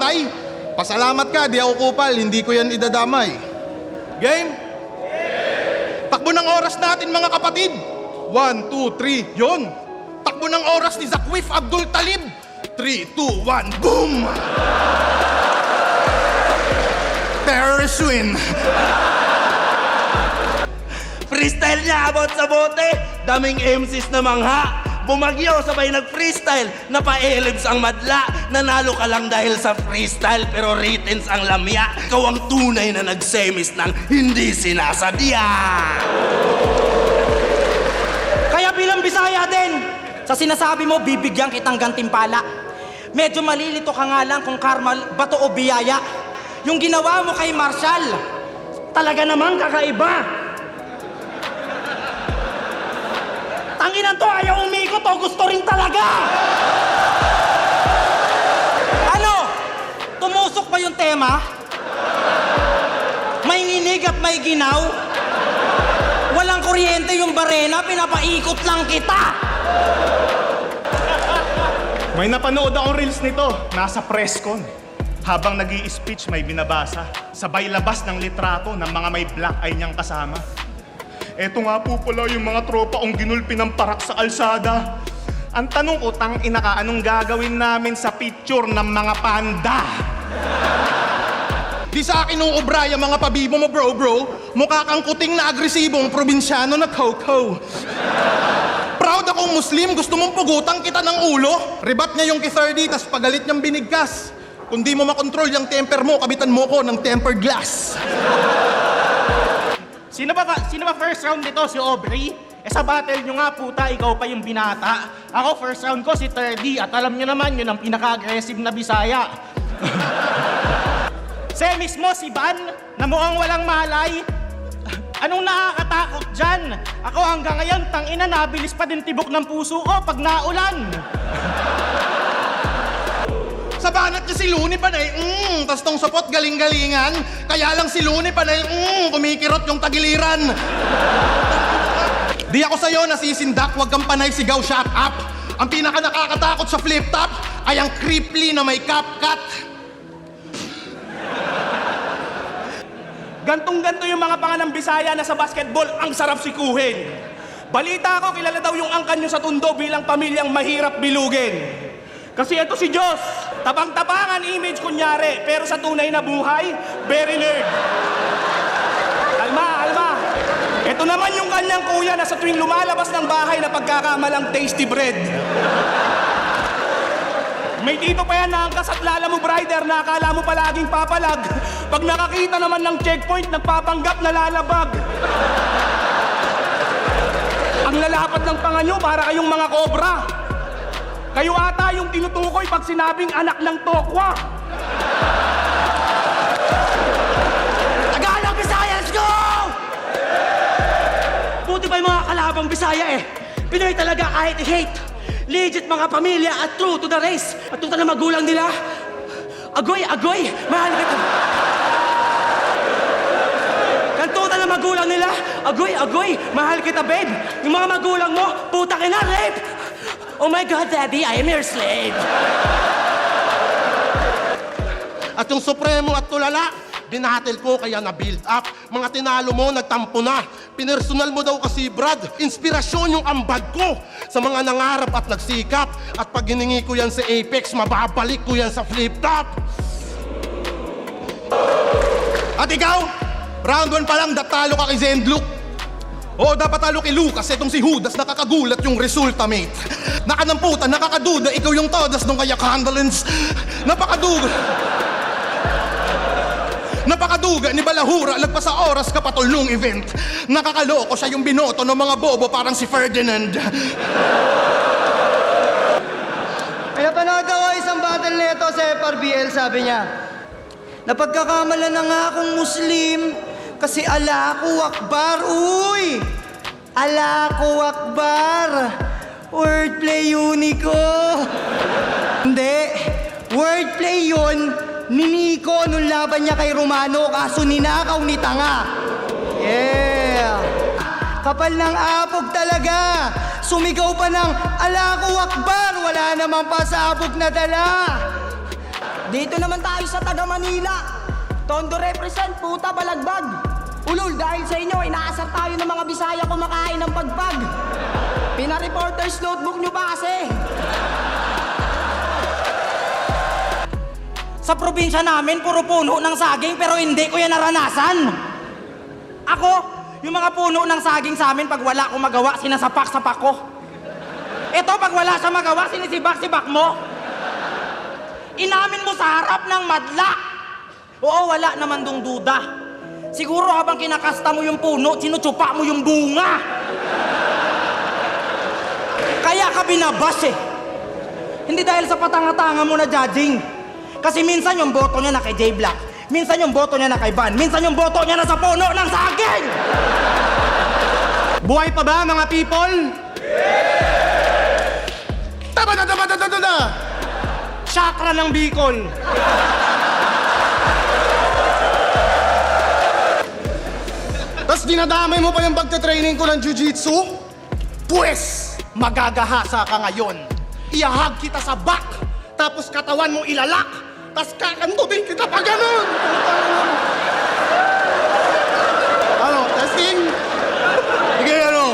patay. Pasalamat ka, di ako kupal, hindi ko yan idadamay. Game? Takbo ng oras natin mga kapatid. 1, 2, 3, yun. Takbo ng oras ni Zakwif Abdul Talib. 3, 2, 1, boom! Terrorist win. Freestyle niya about sa bote. Daming MCs na mangha. Bumagyo, sabay nag-freestyle. Napa-elibs ang madla. Nanalo ka lang dahil sa freestyle, pero writtens ang lamya. Ikaw ang tunay na nag-semis ng hindi sinasadya. Kaya bilang Bisaya din, sa sinasabi mo, bibigyan kitang gantimpala. Medyo malilito ka nga lang kung karma, bato o biyaya. Yung ginawa mo kay Marshall, talaga namang kakaiba. Tanginan to, ayaw umikot o gusto rin talaga. Ano? Tumusok pa yung tema? May nginig at may ginaw? Walang kuryente yung barena, pinapaikot lang kita. May napanood akong reels nito, nasa press con. Habang nag-i-speech, may binabasa. Sabay labas ng litrato ng mga may black eye niyang kasama. Eto nga po pala yung mga tropa kong ginulpi ng parak sa kalsada. Ang tanong ko, tangina ka, anong gagawin namin sa picture ng mga panda? Di sa akin nung obra yung mga pabibo mo bro. Mukha kang kuting na agresibong probinsyano na Coco. Proud akong Muslim, gusto mong pugutang kita ng ulo. Ribat niya yung K30, tas pagalit niyang binigkas. Kung di mo makontrol yung temper mo, kabitan mo ko ng tempered glass. Sino ba first round nito? Si Aubrey? Sa battle nyo nga puta, ikaw pa yung binata. Ako first round ko si 30 at alam nyo naman yun ang pinaka-aggressive na Bisaya. Semis mo si Van na mukhang walang malay. Anong nakakatakot dyan? Ako hanggang ngayon, tangina, nabilis pa din tibok ng puso ko pag naulan. Sa banat niya si Luni Panay, tas tong sapot galing-galingan. Kaya lang si Luni Panay, kumikirot yung tagiliran. Di ako sa'yo nasisindak, wag kang panay sigaw, shut up. Ang pinaka nakakatakot sa flip-top ay ang creeply na may cap-cut. Gantong-ganto yung mga panganang Bisaya na sa basketball, ang sarap sikuhin. Balita ko, kilala daw yung angkan nyo sa Tondo bilang pamilyang mahirap bilugin. Kasi ito si Diyos, tapang-tapangan image kunyari, pero sa tunay na buhay, very nerd. Alma. Ito naman yung kanyang kuya na sa tuwing lumalabas ng bahay na pagkakamalang tasty bread. May dito pa yan na angkas at lala mo, brider, na akala mo palaging papalag. Pag nakakita naman ng checkpoint, nagpapanggap na lalabag. Ang lalapat ng panga nyo, para kayong mga kobra. Kayo ata yung tinutukoy pag sinabing anak ng tokwa. Tagalog, Bisaya, let's go! Buti pa yung mga kalabang Bisaya eh. Pinoy talaga kahit i-hate. Legit mga pamilya at true to the race. At tunta na magulang nila. Agoy, mahal kita. Kantuta na magulang nila. Agoy, mahal kita, babe. Yung mga magulang mo, puta ka na, rape. Oh my God, Daddy, I am your slave. At yung supremo at tulala, binatel ko kaya na-build up. Mga tinalo mo, nagtampo na. Pinersonal mo daw kasi, Brad. Inspirasyon yung ambag ko sa mga nangarap at nagsikap. At pag hiningi ko yan sa Apex, mababalik ko yan sa flip-top. At ikaw, round 1 pa lang, datalo ka kay Zendluke. Oo, dapat talo kay Lucas, etong si Judas, nakakagulat yung resulta, mate. Nakanamputan, nakakaduda, ikaw yung todas nung kaya condolence. Napakaduga ni Balahura, lagpas sa oras kapatol nung event. Nakakaloko siya yung binoto ng mga bobo parang si Ferdinand. Pinapanood ako isang battle nito sa FRBL, sabi niya, napagkakamala na nga akong Muslim kasi Allahu Akbar, uy! Allahu Akbar! Wordplay Unico! Hindi, wordplay yun ni Nico nung laban niya kay Romano, kaso ninakaw ni Tanga. Yeah! Kapal ng apog talaga! Sumigaw pa ng Allahu Akbar! Wala namang pasabog na dala! Dito naman tayo sa taga Manila. Tondo represent, puta balagbag. Ulol, dahil sa inyo, inaasar tayo ng mga Bisaya kumakain ng pagpag. Pina-reporter's notebook nyo pa kasi. Sa probinsya namin, puro puno ng saging pero hindi ko yan naranasan. Ako, yung mga puno ng saging sa amin, pag wala akong magawa, sinasapak-sapak ko. Ito, pag wala siya magawa, sinisibak-sibak mo. Inamin mo sa harap ng madla. Oo, wala naman dong duda. Siguro habang kinakasta mo yung puno, sinutsupa mo yung bunga. Kaya ka binabas eh. Hindi dahil sa patanga-tanga mo na judging. Kasi minsan yung boto niya na kay J Black, minsan yung boto niya na kay Van, minsan yung boto niya na sa puno ng saging! Buhay pa ba, mga people? Tama na! Chakra ng Bicol. Tapos dinadamay mo pa yung pagtatraining ko ng jiu-jitsu? Pwes, magagahasa ka ngayon. Iahag kita sa back, tapos katawan mo ilalak, tapos kakantubin kita pa ganun. Ano, testing? Sige, ano?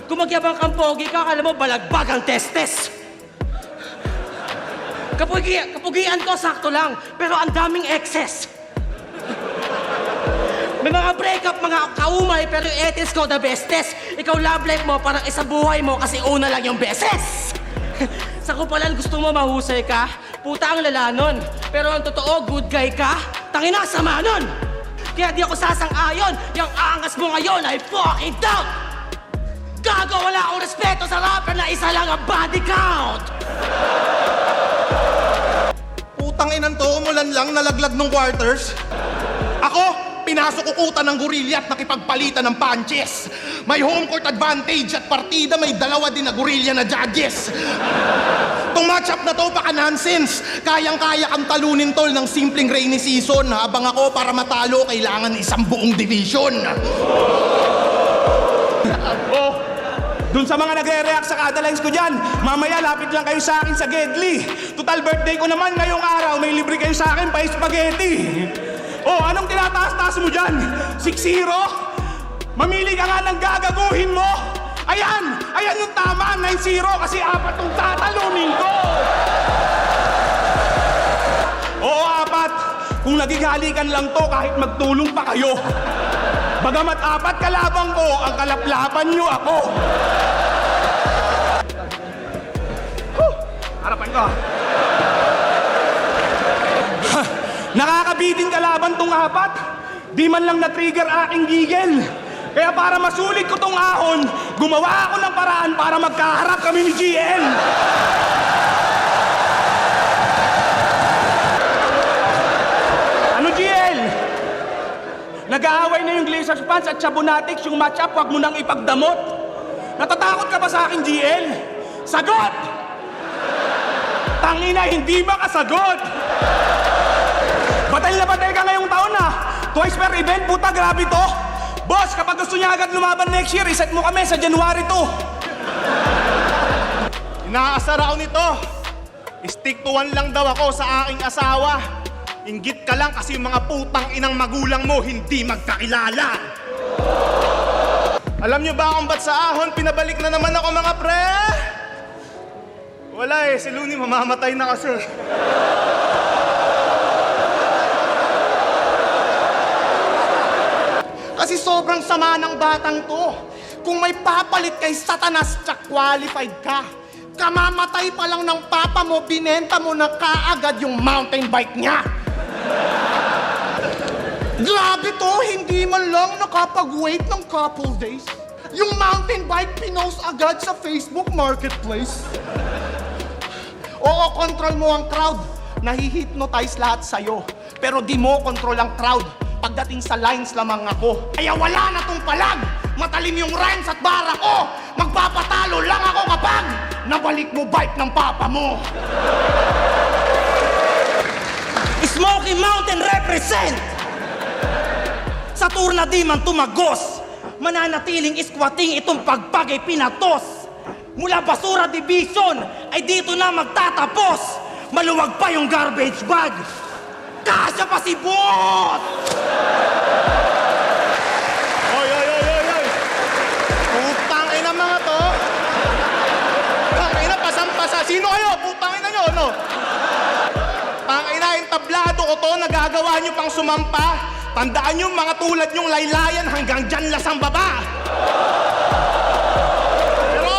Kung magyabang kang pogi ka, akala mo balagbag ang testes. Kapugian ko, sakto lang, pero ang daming excess. May mga breakup, mga kaumay, pero yung etis ko the bestest. Ikaw love life mo, parang isa buhay mo kasi una lang yung beses. Sa kupalan gusto mo mahusay ka, puta ang lalanon. Pero ang totoo, good guy ka, tangina sama nun. Kaya di ako sasang-ayon, yung aangas mo ngayon ay fucking down. Gago, wala akong respeto sa rapper na isa lang ang body count. Putang inang to, umulan lang, nalaglag ng quarters. Ako, pinasok kukutan ng gorilla at nakipagpalitan ng punches. May home court advantage at partida may dalawa din na gorilla na judges. Itong matchup na to, baka nonsense. Kayang-kaya kang talunin tol ng simpleng rainy season. Habang ako, para matalo, kailangan isang buong division. Oh, dun sa mga nagre-react sa kada lines ko dyan, mamaya lapit lang kayo sa akin sa Gedli. Total birthday ko naman ngayong araw, may libre kayo sa akin pa spaghetti. Oh, anong tinataas-taas mo dyan? 6-0? Mamili ka nga ng gagaguhin mo. Ayan yung tama, 9-0 kasi 4 tong tatalunin ko. Oo, 4. Kung nagigalikan lang to, kahit magtulong pa kayo. Bagamat 4 kalabang ko, ang kalaplapan nyo ako. Harapan ko. Nakakabiting kalaban tong 4. Di man lang na-trigger aking gigil. Kaya para masulit ko tong ahon, gumawa ako ng paraan para magkaharap kami ni GL. Ano GL? Nag-aaway na yung Glazers fans at Chabonatics, yung matchup, wag mo nang ipagdamot. Natatakot ka ba sa akin, GL? Sagot! Tangina, hindi makasagot! Batal na batal ka ngayong taon na. Twice per event, puta, grabe to. Boss, kapag gusto niya agad lumaban next year, iset mo kami sa January 2. Inaasar ako nito. Stick to one lang daw ako sa aking asawa. Inggit ka lang kasi yung mga putang inang magulang mo hindi magkakilala. Alam nyo ba kung ba't sa ahon pinabalik na naman ako mga pre? Wala si Looney mamamatay na kasi. Kasi sobrang sama ng batang to. Kung may papalit kay Satanas, tsak qualified ka. Kamamatay pa lang ng papa mo, binenta mo na kaagad yung mountain bike niya. Grabe to, hindi man lang nakapag-wait ng couple days. Yung mountain bike pinost agad sa Facebook Marketplace. Oo, control mo ang crowd. Nahihypnotize lahat sa'yo. Pero di mo control ang crowd. Pagdating sa lines lamang ako. Kaya wala na tong palag. Matalim yung rhymes at bara ko. Magpapatalo lang ako kapag nabalik mo bike ng papa mo. Smoky Mountain represent! Sa tour na di man tumagos, mananatiling squatting itong pagpag ay pinatos. mula Basura Division ay dito na magtatapos. Maluwag pa yung garbage bag. Kasya pa si Bot! Oy! Putang ina mga to! Putang ina, pasang-pasa. Sino kayo? Putang ina nyo, no? Putang ina, entablado ko to, nagagawa nyo pang sumampa. Tandaan nyo, mga tulad nyong laylayan hanggang dyan lasang baba. Pero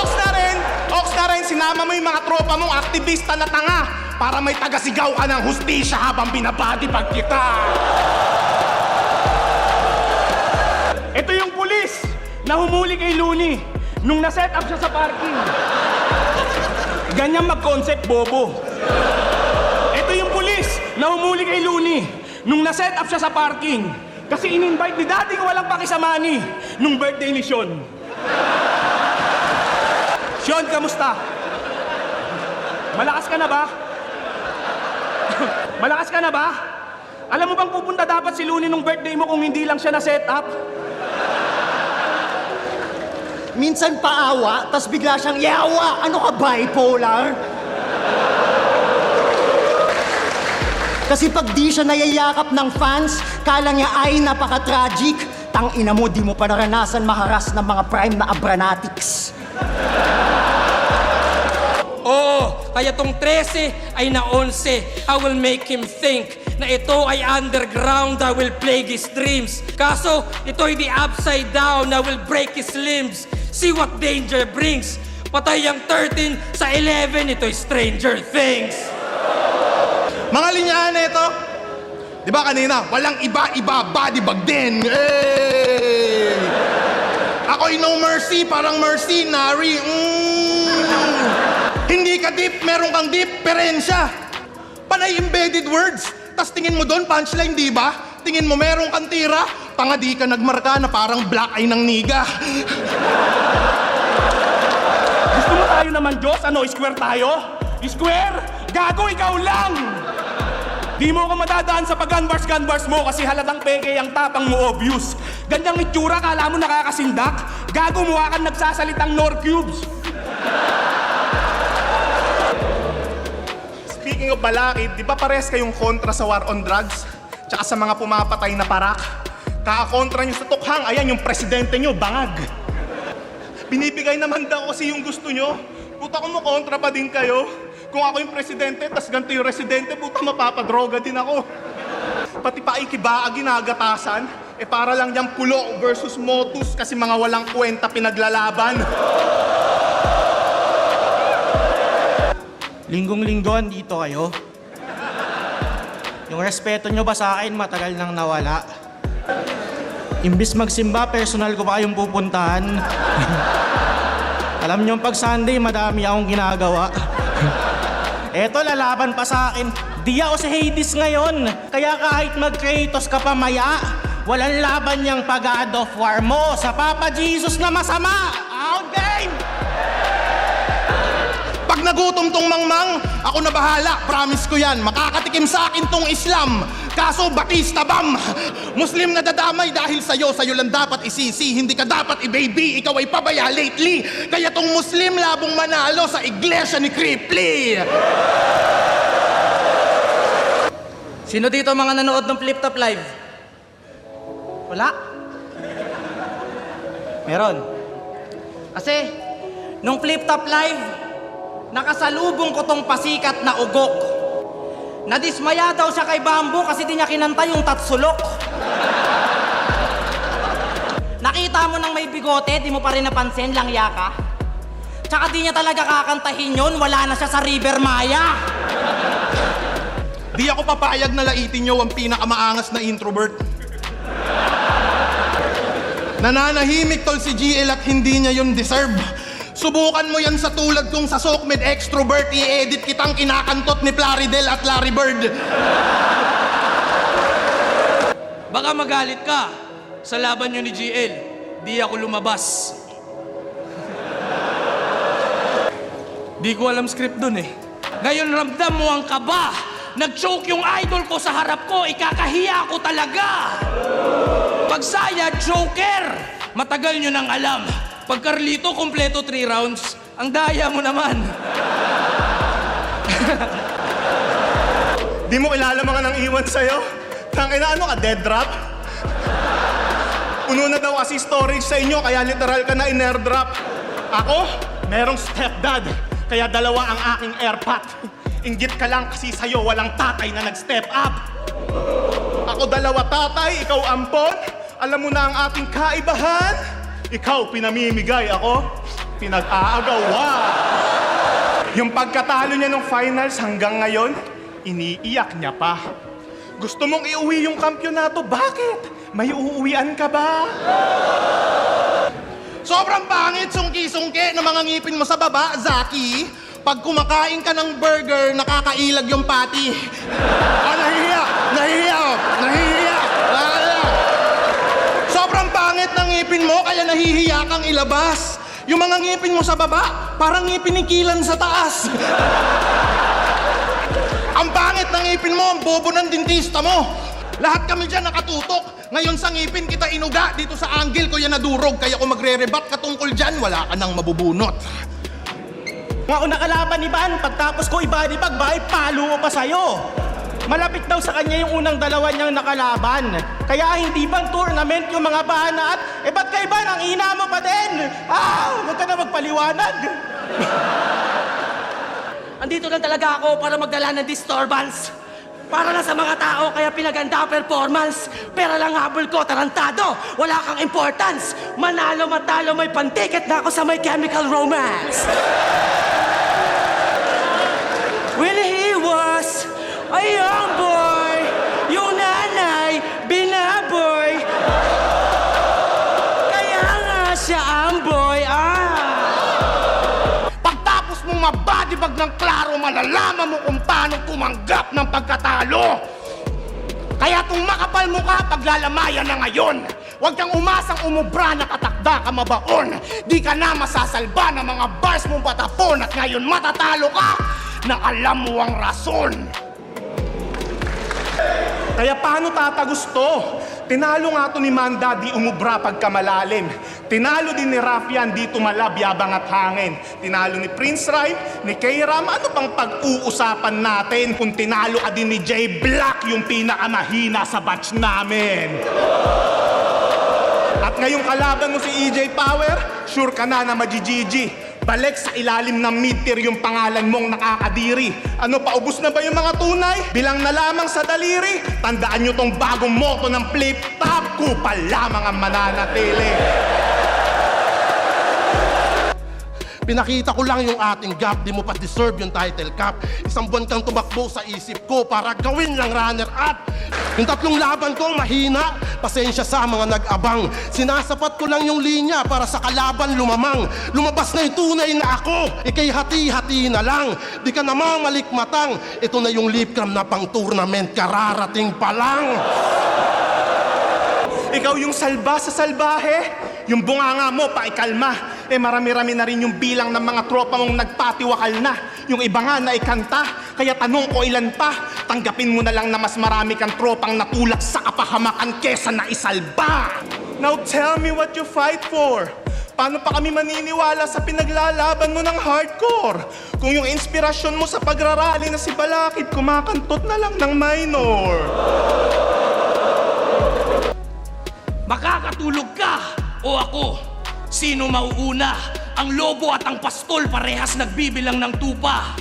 ox na rin, sinama mo yung mga tropa mong aktivista na tanga para may tagasigaw ka ng hustisya habang binabadibag kita. Ito yung pulis na humuli kay Looney nung na-set up siya sa parking. Ganyan mag-concept, bobo. Ito yung pulis na humuli kay Looney nung na-set up siya sa parking kasi in-invite ni Daddy ko walang pakisamani nung birthday ni Sean. Sean, kamusta? Malakas ka na ba? Malakas ka na ba? Alam mo bang pupunta dapat si Looney nung birthday mo kung hindi lang siya na-set up? Minsan paawa, tas bigla siyang yawa. Ano ka, bipolar? Kasi pag di siya nayayakap ng fans, kala niya ay napaka-tragic. Tangina mo, di mo pa naranasan maharas ng mga prime na abranatics. Oo, kaya tong 13 ay na 11. I will make him think na ito ay underground, I will plague his dreams. Kaso, ito ay the upside down, I will break his limbs. See what danger brings. Patay ang 13 sa 11, ito'y Stranger Things. Mga linyahan na ito, di ba kanina, walang iba-iba, bodybag din. Hey! Ako'y no mercy, parang mercenary. Hindi ka deep, meron kang diferensya. Panay embedded words. Tas tingin mo doon, punchline, di ba? Tingin mo meron kang tira, tanga di ka nagmarka na parang black eye ng niga. Gusto mo tayo naman, Diyos? Ano, square tayo? Square? Gago, ikaw lang! Di mo ako madadaan sa pag-gunbars mo kasi halatang peke ang tapang mo obvious. Ganyang itsura, kala mo nakakasindak? Gago, mukha kang nagsasalitang Norcubes. Speaking of balakid, di ba pares kayong kontra sa war on drugs? Tsaka sa mga pumapatay na parak? Kakakontra nyo sa tukhang, ayan yung presidente nyo, bangag. Binibigay naman daw kasi yung gusto nyo. Puta, kumukontra pa din kayo. Kung ako yung presidente, tas ganito yung residente, puta, mapapadroga din ako. Pati pa ikiba ginagatasan, para lang yung pulo versus motus kasi mga walang kwenta pinaglalaban. Linggong-linggo andito kayo. Yung respeto nyo ba sa akin matagal nang nawala? Imbis magsimba, personal ko pa kayong pupuntahan. Alam nyo, pag Sunday, madami akong ginagawa. Eto, lalaban pa sa akin. Di ako si Hades ngayon. Kaya kahit mag-Kratos ka pa maya, walang laban niyang pag-God of War mo sa Papa Jesus na masama. Out game! Pag nagutom tong mangmang, ako na bahala, promise ko yan. Makakatikim sa akin tong Islam. Kaso Batista Bam, Muslim na dadamay dahil sa'yo lang dapat isisi. Hindi ka dapat i-baby, ikaw ay pabaya lately. Kaya tong Muslim labong manalo sa iglesia ni Kripley. Sino dito mga nanood ng Flip Top Live? Wala? Meron. Kasi, nung Flip Top Live, nakasalubong ko tong pasikat na ugok. Nadismaya daw siya kay Bambo kasi di niya kinanta yung Tatsulok. Nakita mo nang may bigote, di mo pa rin napansin, langya ka? Tsaka di niya talaga kakantahin yun, wala na siya sa River Maya. Di ako papayag na laitin nyo ang pinakamaangas na introvert. Nananahimik tol si GL at hindi niya yun deserve. Subukan mo yan sa tulad kong sa Sokmed extrovert, i-edit kitang kinakantot ni Plaridel at Larry Bird. Baka magalit ka sa laban nyo ni GL. Di ako lumabas. Di ko alam script dun eh. Ngayon ramdam mo ang kaba. Nag-choke yung idol ko sa harap ko, ikakahiya ko talaga. Pagsaya, Joker. Matagal nyo nang alam. Pag Carlito, kompleto 3 rounds. Ang daya mo naman. Di mo kilala mga nang iwan sa'yo? Tangina, ano ka, dead drop? Puno na daw kasi storage sa inyo, kaya literal ka na in-airdrop. Ako, merong stepdad, kaya dalawa ang aking airpot. Inggit ka lang kasi sa'yo walang tatay na nag-step up. Ako dalawa tatay, ikaw ampon. Alam mo na ang ating kaibahan. Ikaw pinamimigay, ako pinag-aagawa. Yung pagkatalo niya ng finals hanggang ngayon, iniiyak niya pa. Gusto mong iuwi yung kampyonato, bakit? May uuwian ka ba? Sobrang pangit, sungki-sungki ng mga ngipin mo sa baba, Zaki. Pag kumakain ka ng burger, nakakailag yung patty. Ah, nahihiya! Nahihiya! Nahihiya! Nahihiya! Sobrang pangit ng ngipin mo, kaya nahihiya kang ilabas. Yung mga ngipin mo sa baba, parang ngipin ni Kilan sa taas. Ang pangit ng ngipin mo, ang bobo ng dentista mo. Lahat kami dyan nakatutok. Ngayon sa ngipin kita inuga, dito sa angle ko yan nadurog. Kaya kung magre-rebat ka tungkol dyan, wala ka nang mabubunot. Mga una kalaban ni Ban, pagtapos ko ibody bag, bakit palo ko pa sa'yo? Malapit daw sa kanya yung unang dalawa niyang nakalaban. Kaya hindi bang tournament yung mga banat? Eh ba't kay Ban, ang ina mo pa din? Huwag ka na magpaliwanag. Andito lang talaga ako para magdala ng disturbance. Para lang sa mga tao, kaya pinaganda ang performance. Pera lang habol ko, tarantado. Wala kang importance. Manalo, matalo, may pantiket na ako sa My Chemical Romance. Well, he was a young boy. Yung nanay, binaboy. Kaya nga siya ang boy. Pagtapos mong mabadibag ng klaro, malalaman mo kung paano tumanggap ng pagkatalo. Kaya kung makapal mo ka, paglalamayan na ngayon. Huwag kang umasang umubra na katakda ka mabaon. Di ka na masasalba ng mga bars mong patapon at ngayon matatalo ka na alam mo ang rason. Kaya paano tatagusto? Tinalo nga to ni Manda, di umubra pagkamalalim. Tinalo din ni Rafian, di tumalab, yabang at hangin. Tinalo ni Prince Rhyme, ni K-Ram, ano pang pag-uusapan natin kung tinalo ka din ni J Black, yung pinakamahina sa batch namin? At ngayong kalaban mo si EJ Power, sure ka na majijiji. Balik sa ilalim ng mid-tier yung pangalan mong nakakadiri. Ano, paubos na ba yung mga tunay? Bilang na lamang sa daliri. Tandaan nyo tong bagong moto ng flip-top. Kupal lamang ang mananatili. Pinakita ko lang yung ating gap, di mo pa deserve yung title cup. Isang buwan kang tumakbo sa isip ko para gawin lang runner-up. Yung tatlong laban ko mahina, pasensya sa mga nag-abang. Sinasapat ko lang yung linya para sa kalaban lumamang. Lumabas na yung tunay na ako, ikay hati-hati na lang. Di ka namang malikmatang, ito na yung lip cram na pang tournament, kararating pa lang. Ikaw yung salba sa salbahe. Yung bunganga mo, paikalma. Eh marami-rami na rin yung bilang ng mga tropa mong nagpatiwakal na. Yung iba nga na ikanta. Kaya tanong ko ilan pa. Tanggapin mo na lang na mas marami kang tropang natulak sa kapahamakan kesa na isalba. Now tell me what you fight for. Paano pa kami maniniwala sa pinaglalaban mo ng hardcore? Kung yung inspirasyon mo sa pagrarally na si Balakid kumakantot na lang ng minor. Makakatulog ka o ako? Sino mauuna? Ang lobo at ang pastol parehas nagbibilang ng tupa.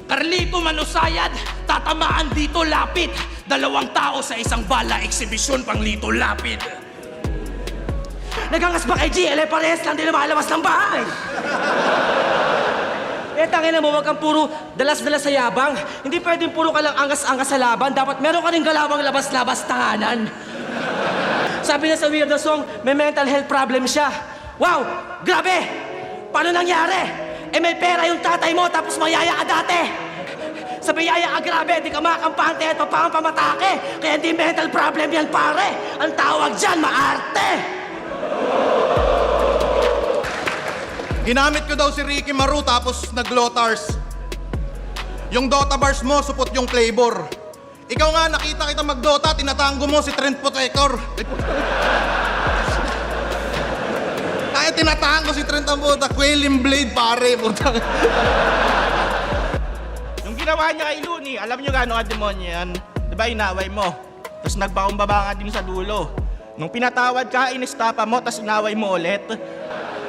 Carlito Manusayad, tatamaan dito lapit. 2 tao sa isang bala, eksibisyon pang lito lapid. Nagangas ba kay GL? Parehas lang din lumalabas ng bahay. Tangina mo, wag kang puro dalas-dalas sa yabang. Hindi pwedeng puro ka lang angas-angas sa laban. Dapat meron ka rin galawang labas-labas tanganan. Sabi na sa Weird the Song, may mental health problem siya. Wow! Grabe! Paano nangyari? Eh may pera yung tatay mo tapos mayaya ka dati. Sa biyaya ka grabe, di ka makampante at papamatake. Kaya hindi mental problem yan pare. Ang tawag dyan, maarte. Ginamit ko daw si Ricky Maru tapos nag-lotars. Yung Dota bars mo, supot yung flavor. Ikaw nga, nakita kita mag-Dota, tinatango mo si Trent Protector. Ay, tinatahan ko si Trent ang puta. Quelling blade, pare. Puta. Yung ginawa niya kay Looney, alam niyo gaano ka-demonyo yan? Diba inaway mo? Tapos nagbakumbaba ka din sa dulo. Nung pinatawad ka, inistapa mo, tapos inaway mo ulit.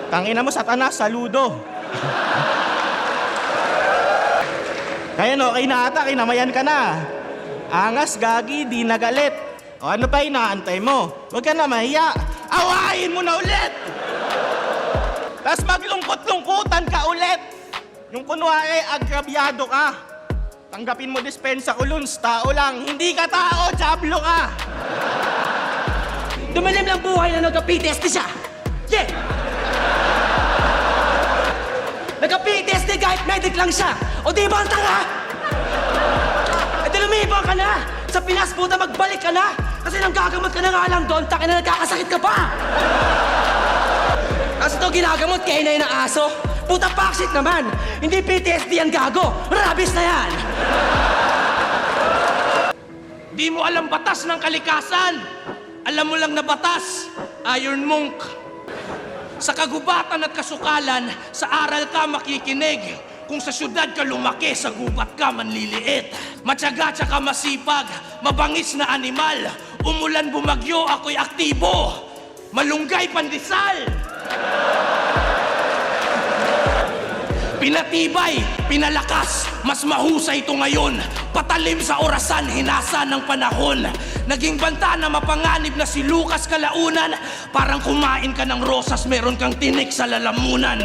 Tangina mo, Satanas, saludo. Kaya okay na ata, kinamayan ka na. Angas, gagi, di nagalit. O ano pa inaantay mo? Huwag ka na mahiya. Awayin mo na ulit! Tapos maglungkot-lungkutan ka ulit. Yung kunwari, agrabyado ka. Tanggapin mo dispensa kulons, tao lang. Hindi ka tao, jablo ka. Dumalim lang buhay na nagka-PTSD siya. Yeah! Nagka-PTSD kahit medic lang siya. O di ba ang tanga? E di lumibang ka na. Sa Pinas, puta, magbalik ka na. Kasi nang gagamot ka na nga lang doon, takin na nagkakasakit ka pa. Kasi ito ginagamot, kainay ng aso. Puta, paksit naman. Hindi PTSD yan, gago. Rabies na yan. Di mo alam batas ng kalikasan. Alam mo lang na batas, Iron Monk. Sa kagubatan at kasukalan, sa aral ka makikinig. Kung sa syudad ka lumaki, sa gubat ka manliliit. Matyaga tsaka masipag, mabangis na animal. Umulan bumagyo, ako'y aktibo. Malunggay pandesal. Pinatibay, pinalakas, mas mahusay ito ngayon. Patalim sa orasan, hinasa ng panahon. Naging banta na mapanganib na si Lucas Kalaunan. Parang kumain ka ng rosas, meron kang tinik sa lalamunan.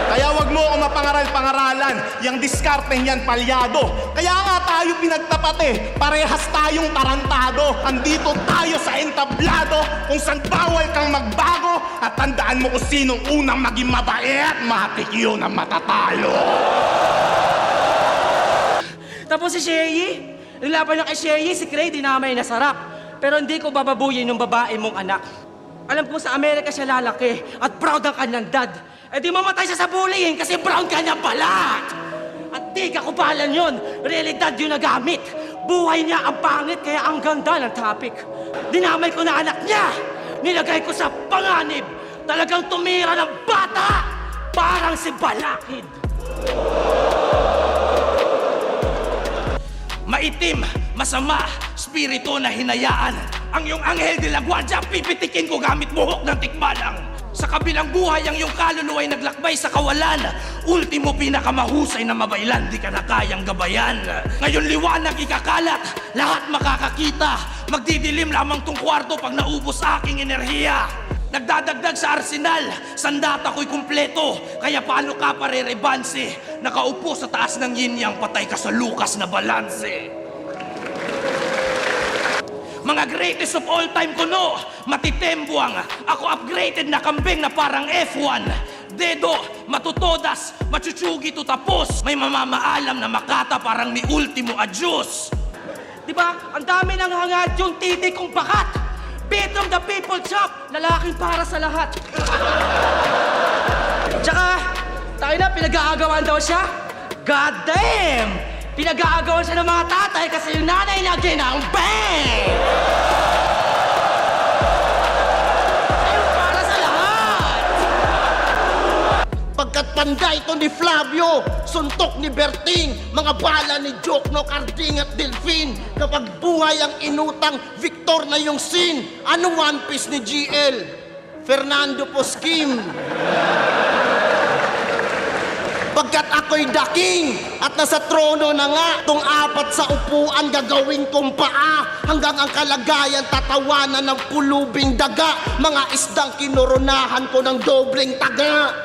Kaya wag mo ako mapangaral-pangaralan. Yang diskarteng yan, palyado. Kaya nga tayo pinagtapat eh. Parehas tayong tarantado. Andito tayo sa entablado. Kung saan bawal kang magbago. At tandaan mo kung sinong unang maging mabait. Matik yun ang matatalo. Tapos si Sherry, nilaban niya kay Sherry, si Cray, dinamay na sarap. Pero hindi ko bababuyin yung babae mong anak. Alam ko sa Amerika siya lalaki at proud ang kanyang dad. Eh di mamatay siya sa bullying kasi brown kanyang balat. At di kakupalan yun, realidad yung nagamit. Buhay niya ang pangit kaya ang ganda ng topic. Dinamay ko na anak niya, nilagay ko sa panganib. Talagang tumira ng bata, parang si Balakid. Maitim, masama, spirito na hinayaan. Ang iyong anghel de la guardia, pipitikin ko gamit buhok ng tikbalang. Sa kabilang buhay, ang iyong kaluluwa ay naglakbay sa kawalan. Ultimo, pinakamahusay na mabaylan, di ka na kayang gabayan. Ngayon liwanag ikakalat, lahat makakakita. Magdidilim lamang tong kwarto pag naubos aking enerhiya. Nagdadagdag sa arsenal, sandata ko'y kumpleto. Kaya paano ka parerebanse? Nakaupo sa taas ng yin-yang, patay ka sa Lucas na balanse. Mga greatest of all time ko no, matitembuang. Ako upgraded na kambing na parang F1. Dedo, matutodas, machuchugi to tapos. May mamamaalam na makata parang may ultimo adyos. Diba? Ang dami nang hangad yung titi kong bakat. Beat of the people chop, lalaking para sa lahat. Tsaka, tayo na, pinag-aagawan daw siya. God damn! Pinag-aagawan siya ng mga tatay kasi yung nanay niya ginambang! Ayun para sa lahat! Pagkat panday ito ni Flavio, suntok ni Berting, mga bala ni Jokno, Carding at Delphine. Kapag buhay ang inutang, Victor na yung scene. Ano One Piece ni GL? Fernando Poskim. Pagkat ako'y the king at nasa trono na nga, tong apat sa upuan gagawin kong paa, hanggang ang kalagayan tatawanan ng pulubing daga, mga isdang kinoronahan ko ng dobleng taga.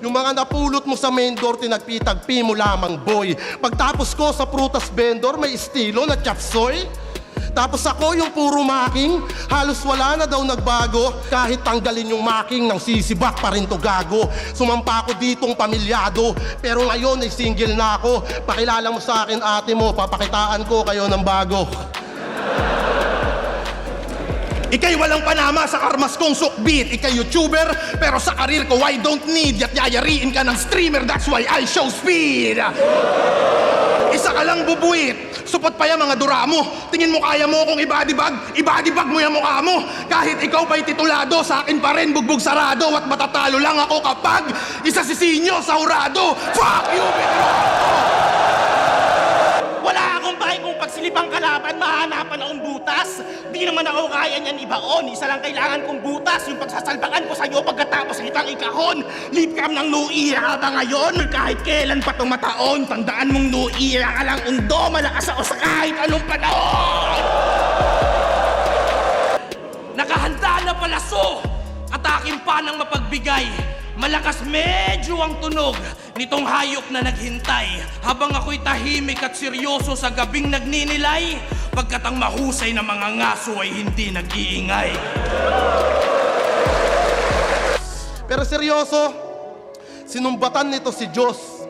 Yung mga napulot mo sa main door, tinagpi-tagpi mo lamang, boy. Pagtapos ko sa prutas vendor, may estilo na chapsoy. Tapos ako yung puro making, halos wala na daw nagbago. Kahit tanggalin yung making, ng sisibak pa rin to gago. Sumampa ako ditong pamilyado, pero ngayon ay single na ako. Pakilala mo sa akin ate mo, papakitaan ko kayo ng bago. Ika'y walang panama sa karmas kong sukbit. Ika'y YouTuber, pero sa karir ko I don't need. At yayariin ka ng streamer, that's why I show speed. Isa ka lang bubuit, Supot pa yan mga dura mo. Tingin mo kaya mo kung ibadibag? Ibadibag mo yung mukha mo. Kahit ikaw pa'y titulado, sa akin pa rin bugbog sarado. At matatalo lang ako kapag isa si Sinyo sa hurado. Fuck you, Wala akong bahay kung pagsilipang kalaban, mahanapan akong butas. Di naman ako kaya niyan ibaon. Isa lang kailangan kong butas, yung pagsasalbakan ko sa iyo pagkatapos kitang ikahon. Leave cam ng nuira ka ba ngayon? Kahit kailan pa itong mataon, tandaan mong nuira ka lang undo, malakas ako sa kahit anong panahon. Nakahanda na palaso at akin pa ng mapagbigay. Malakas medyo ang tunog nitong hayop na naghintay. Habang ako'y tahimik at seryoso sa gabing nagninilay, pagkat ang mahusay na mga ngaso ay hindi nag-iingay. Pero seryoso, sinumbatan nito si Diyos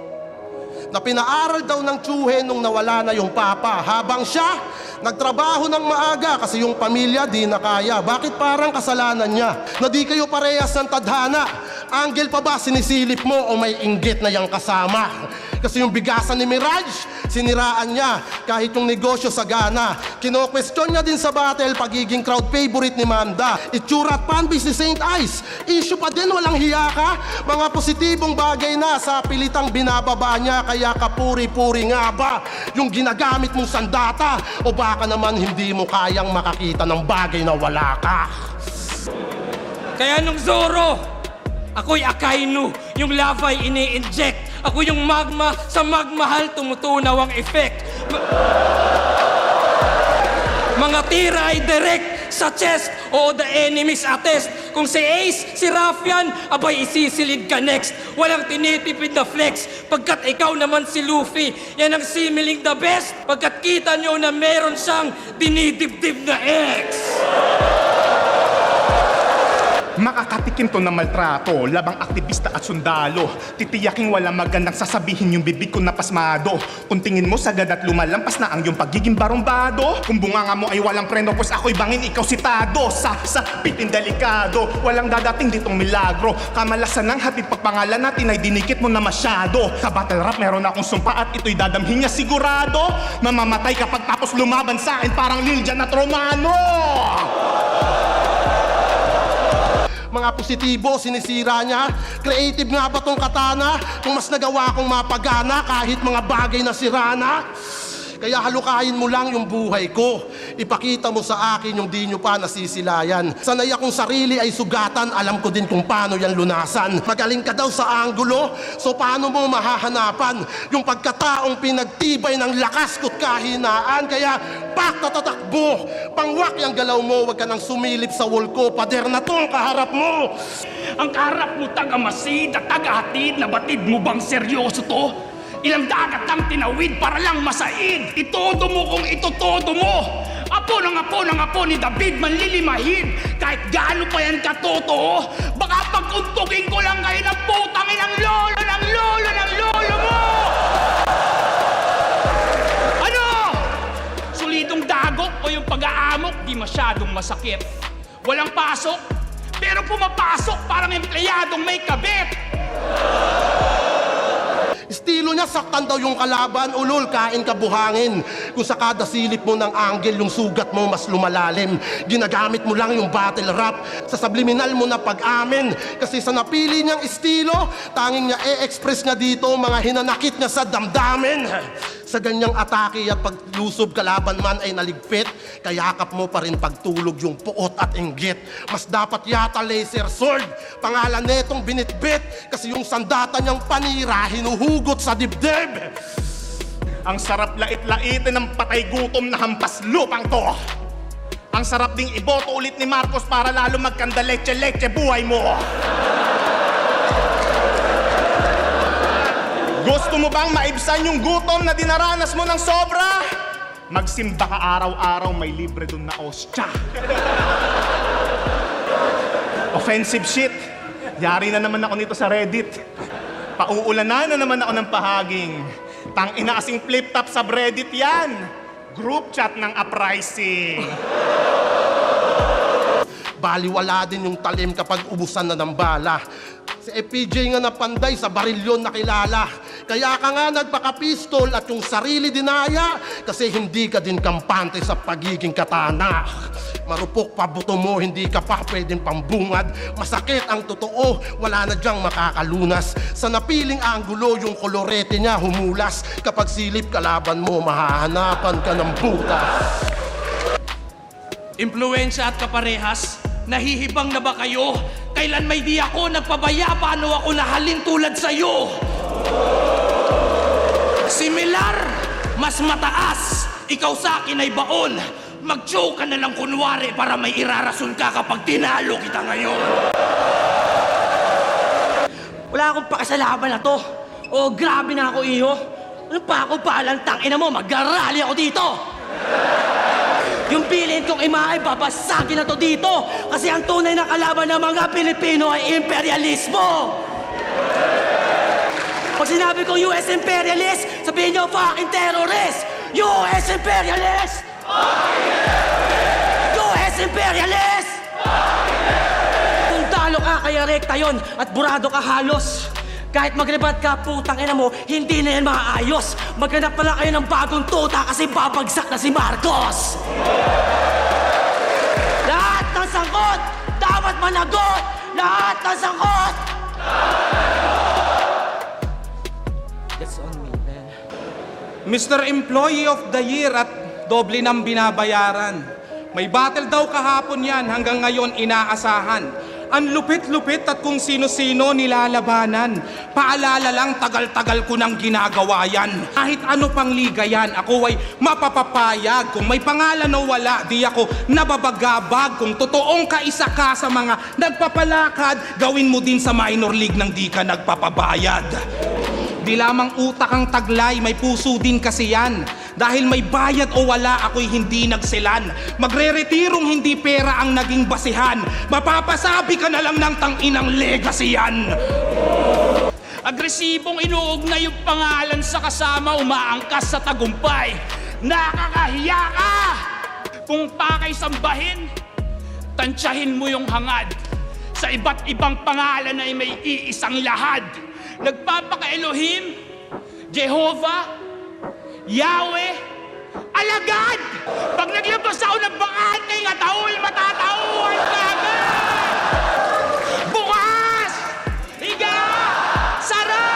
na pinaaral daw ng tsuhe nung nawala na yung papa. Habang siya, nagtrabaho ng maaga kasi yung pamilya di na kaya. Bakit parang kasalanan niya na di kayo parehas ng tadhana? Anggel pa ba sinisilip mo o may inggit na yang kasama? Kasi yung bigasan ni Mirage, siniraan niya kahit yung negosyo sagana. Kino-question niya din sa battle pagiging crowd favorite ni Manda. Itsura at fanbase ni Saint Ice, issue pa din, walang hiya ka. Mga positibong bagay na sa pilitang binababa niya, kaya kapuri-puri nga ba yung ginagamit mong sandata? O baka naman hindi mo kayang makakita ng bagay na wala ka? Kaya nung Zoro, ako'y Akainu, yung lava ay ini-inject. Ako yung magma, sa magmahal tumutunaw ang effect. Mga tira ay direct sa chest, o the enemies attest. Kung si Ace, si Raffian, abay isisilid ka next. Walang tinitipid na flex, pagkat ikaw naman si Luffy. Yan ang similing the best, pagkat kita nyo na meron siyang dinidibdib na ex. Makakatikim to ng maltrato, labang aktivista at sundalo. Titiyaking walang magandang sasabihin yung bibig ko na pasmado. Kung tingin mo sagad at lumalampas na ang iyong pagiging barumbado. Kung bunganga mo ay walang preno, pues ako'y bangin, ikaw sitado. Sa pitin delikado, walang dadating ditong milagro. Kamalasan ng hatid pagpangalan natin ay dinikit mo na masyado. Sa battle rap meron akong sumpa at ito'y dadamhin niya sigurado. Mamamatay kapag tapos lumaban sa akin parang Liljan at Romano. Mga positibo, sinisira niya. Creative nga ba tong katana? Kung mas nagawa kong mapagana kahit mga bagay na sirana. Kaya halukayin mo lang yung buhay ko. Ipakita mo sa akin yung di nyo pa nasisilayan. Sanay akong sarili ay sugatan, alam ko din kung paano yan lunasan. Magaling ka daw sa anggulo, so paano mo mahahanapan yung pagkataong pinagtibay ng lakas ko't kahinaan? Kaya pak tatatakbo, pangwak yung galaw mo, wag ka nang sumilip sa wall ko. Pader na tong kaharap mo. Ang kaharap mo taga-masid at taga-hatid, nabatid mo bang seryoso to? Ilang dagat ang tinawid para lang masaid. Itodo mo kung itotodo mo. Apo ng apo ni David manlilimahid. Kahit gaano pa yan katotoo, baka pagkuntugin ko lang kayo ng putangin ng lolo mo! Ano? Solidong dagok o yung pag-aamok di masyadong masakit. Walang pasok, pero pumapasok parang empleyadong may kabit. Estilo niya, saktan daw yung kalaban, ulol, kain ka buhangin. Kung sa kada silip mo ng angle, yung sugat mo mas lumalalim. Ginagamit mo lang yung battle rap sa subliminal mo na pag-amin. Kasi sa napili niyang estilo, tanging niya e-express niya dito mga hinanakit niya sa damdamin. Sa ganyang atake at paglusob kalaban man ay naligpit, kayakap mo pa rin pagtulog yung puot at inggit. Mas dapat yata laser sword, pangalan netong binitbit, kasi yung sandata niyang panira hinuhugot sa dibdib. Ang sarap lait-laitin ng patay gutom na hampas lupang to. Ang sarap ding iboto ulit ni Marcos para lalo magkanda leche-leche buhay mo. Gusto mo bang maibsan yung gutom na dinaranas mo ng sobra? Magsimba ka araw-araw, may libre dun na ostya. Offensive shit. Yari na naman ako nito sa Reddit. Pauulanan na naman ako ng pahaging. Tang-ina kasing flip-top sa Reddit yan. Group chat ng uprising. Baliwala din yung talim kapag ubusan na ng bala. Si FPJ nga na panday sa barilyon nakilala. Kaya ka nga nagpaka-pistol at yung sarili dinaya kasi hindi ka din kampante sa pagiging katana. Marupok pa buto mo, hindi ka pa pwedeng pambungad. Masakit ang totoo, wala na diyang makakalunas. Sa napiling anggulo, yung kolorete niya humulas. Kapag silip kalaban mo, mahahanapan ka ng butas. Impluensya at kaparehas, nahihibang na ba kayo? Kailan may di ako nagpabaya, paano ako nahalin tulad sa'yo? Similar, mas mataas, ikaw sa akin ay baon. Mag-joke ka na lang kunwari para may irarason ka kapag tinalo kita ngayon. Wala akong pakasalaban na to. O grabe na ako, iyo. Ano pa ako palang tangina mo? Mag-rally ako dito. Yung bilin kong ima ay babasagin na to dito. Kasi ang tunay na kalaban ng mga Pilipino ay imperialismo. Pag sinabi kong US imperialist, sabihin nyo fucking terrorist. US imperialist! US imperialist! Kung talo ka, kaya rekta yon at burado ka halos. Kahit magribat ka, putang ina mo, hindi na yan maayos. Maghanap na lang kayo ng bagong tuta kasi babagsak na si Marcos. Lahat ng sangkot, dapat managot! Lahat ng sangkot! That's on me, man. Mr. Employee of the Year at doble ng binabayaran. May battle daw kahapon yan, hanggang ngayon inaasahan. Ang lupit-lupit at kung sino-sino nilalabanan. Paalala lang, tagal-tagal ko nang ginagawa yan. Kahit ano pang liga yan, ako ay mapapapayag. Kung may pangalan o wala, di ako nababagabag. Kung totoong kaisa ka sa mga nagpapalakad, gawin mo din sa minor league nang di ka nagpapabayad. Di lamang utak ang taglay, may puso din kasi yan. Dahil may bayad o wala, ako'y hindi nagsilan. Magre-retirong hindi pera ang naging basihan. Mapapasabi ka na lang ng tanginang legacy yan. Agresibong inuugnay yung pangalan sa kasama, umaangkas sa tagumpay. Nakakahiya ka! Kung pakay sambahin, tansyahin mo yung hangad. Sa iba't ibang pangalan ay may iisang lahad. Nagpapaka-Elohim, Jehovah, Yahweh, alagad! Pag naglabas ako ng bakante, ngataul, matatauhan ka agad! Bukas! Higa! Sara!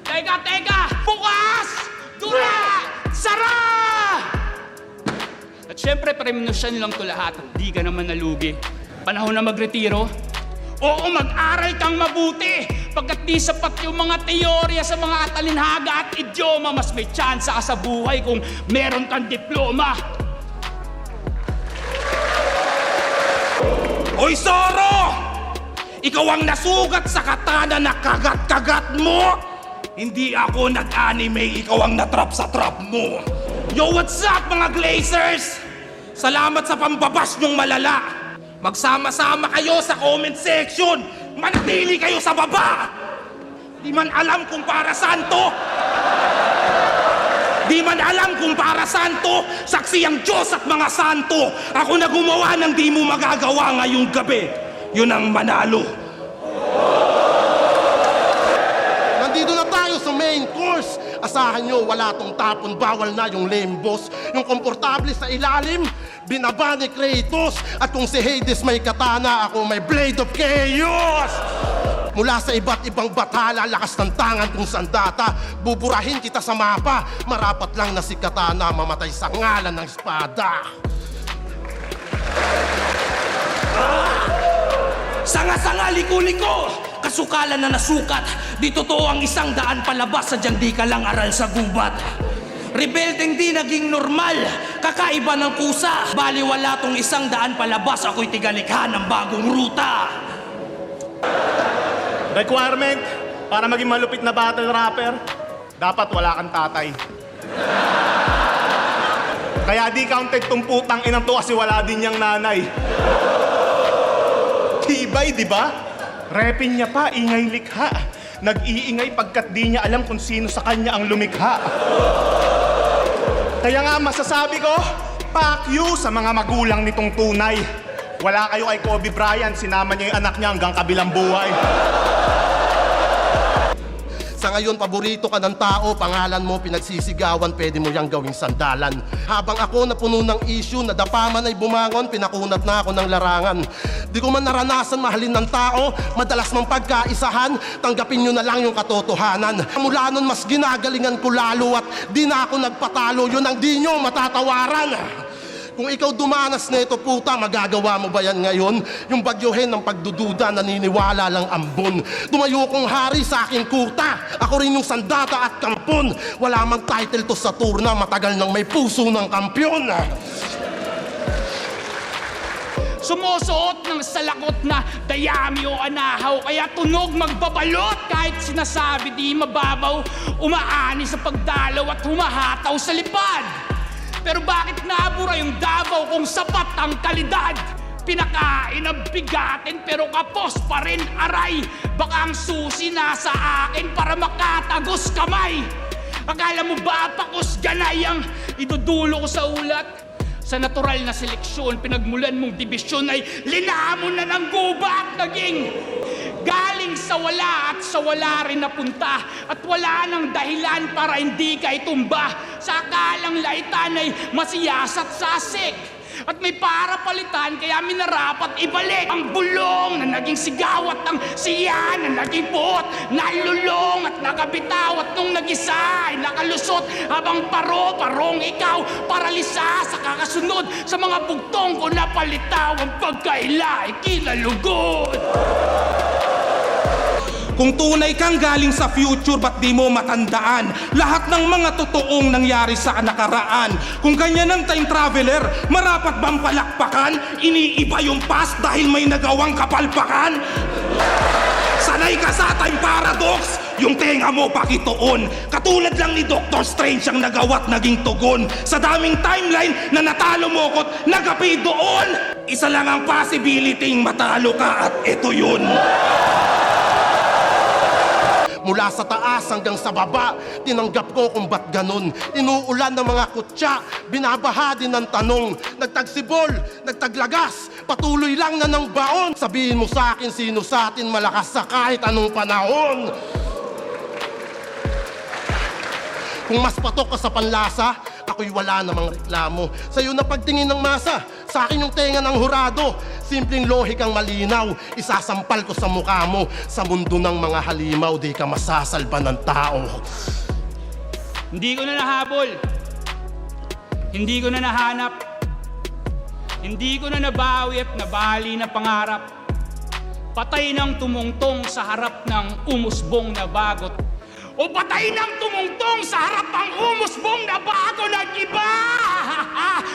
Teka! Bukas! Dura! Sara! At syempre, preminusyan lang to lahat. Di ka naman nalugi. Panahon na magretiro? Oo, mag-aral kang mabuti. Pagkat di sapat yung mga teorya sa mga atalinhaga at idioma, mas may tsansa ka sa buhay kung meron kang diploma. Hoy, Soro! Ikaw ang nasugat sa katana na kagat-kagat mo! Hindi ako nag-anime, ikaw ang natrap sa trap mo! Yo, what's up mga Glazers? Salamat sa pambabas nyong malala! Magsama-sama kayo sa comment section! Manatili kayo sa baba! Di man alam kung para saan to! Di man alam kung para saan to! Saksi ang Diyos at mga santo! Ako na gumawa ng di mo magagawa ngayong gabi! Yun ang manalo! Nandito na tayo sa main course. Asahan nyo, wala tong tapon, bawal na yung lame boss. Yung komportable sa ilalim, binaba ni Kratos. At kung si Hades may katana, ako may Blade of Chaos. Mula sa iba't ibang batala, lakas ng tangan kung sandata. Buburahin kita sa mapa, marapat lang na si katana mamatay sa ngalan ng espada. Sanga-sanga, liko-liko! Kasukalan na nasukat, di totoo ang 100 palabas, sadyang di ka lang aral sa gubat. Rebeldeng di naging normal, kakaiba ng kusa. Baliwala tong 100 palabas, ako'y tigalikha ng bagong ruta. Requirement, para maging malupit na battle rapper, dapat wala kang tatay. Kaya di counted tong putang inang to kasi wala din niyang nanay. Tibay, di ba? Repin niya pa, ingay likha. Nag-iingay pagkat di niya alam kung sino sa kanya ang lumikha. Kaya nga masasabi ko, fuck you sa mga magulang nitong tunay. Wala kayo kay Kobe Bryant, sinama niya yung anak niya hanggang kabilang buhay. Sa ngayon, paborito ka ng tao, pangalan mo pinagsisigawan, pwede mo yang gawing sandalan. Habang ako napuno ng issue, nadapa man ay bumangon, pinakunat na ako ng larangan. Di ko man naranasan mahalin ng tao, madalas mang pagkaisahan, tanggapin nyo na lang yung katotohanan. Mula nun, mas ginagalingan ko lalo at di na ako nagpatalo, yun ang di nyo matatawaran. Kung ikaw dumanas na ito, puta, magagawa mo ba yan ngayon? Yung bagyuhin ng pagdududa, naniniwala lang ambon. Tumayo kong hari sa aking kuta. Ako rin yung sandata at kampon. Wala mang title to sa turna, matagal nang may puso ng kampyon. Sumusuot ng salakot na dayami o anahaw, kaya tunog magbabalot kahit sinasabi di mababaw, umaani sa pagdalaw at humahataw sa lipad. Pero bakit nabura yung Davao kung sapat ang kalidad? Pinakain ang bigatin pero kapos pa rin aray. Baka ang susi nasa akin para makatagos kamay. Akala mo ba pakos ganay ang idudulo ko sa ulat? Sa natural na seleksyon, pinagmulan mong dibisyon ay linamon na ng gubat, naging galing sa wala at sa wala rin napunta. At wala nang dahilan para hindi ka itumba. Sa akalang laitan ay masiyasat sasik. At may para palitan kaya minarapat ibalik ang bulong na naging sigaw at ang siya na naging buot. Nalulong at nakabitaw at nung nag-isa ay nakalusot habang parong ikaw paralisa sa kakasunod sa mga bugtong ko na palitaw ang pagkaila ay kinalugod. Kung tunay kang galing sa future, ba't di mo matandaan lahat ng mga totoong nangyari sa nakaraan? Kung ganyan ang time traveler, marapat bang palakpakan? Iniiba yung past dahil may nagawang kapalpakan? Sanay ka sa time paradox, yung tenga mo pakitoon. Katulad lang ni Dr. Strange ang nagawa't naging tugon. Sa daming timeline na natalo mo ko't nagapi doon. Isa lang ang possibility matalo ka at ito yun. Mula sa taas hanggang sa baba, tinanggap ko kung ba't ganun. Inuulan ng mga kutya, binabaha din ng tanong. Nagtagsibol, nagtaglagas, patuloy lang na ng baon. Sabihin mo sa akin, sino sa atin malakas sa kahit anong panahon? Kung mas patok ka sa panlasa, ako'y wala namang reklamo. Sa'yo na pagtingin ng masa, sa akin yung tenga ng hurado. Simpleng lohikang malinaw, isasampal ko sa mukha mo. Sa mundo ng mga halimaw, di ka masasalba ng tao. Hindi ko na nahabol. Hindi ko na nahanap. Hindi ko na nabawi at nabali na pangarap. Patay ng tumungtong sa harap ng umusbong na bagot. O patay ng tumungtong sa harap ng umusbong na bago nag-iba!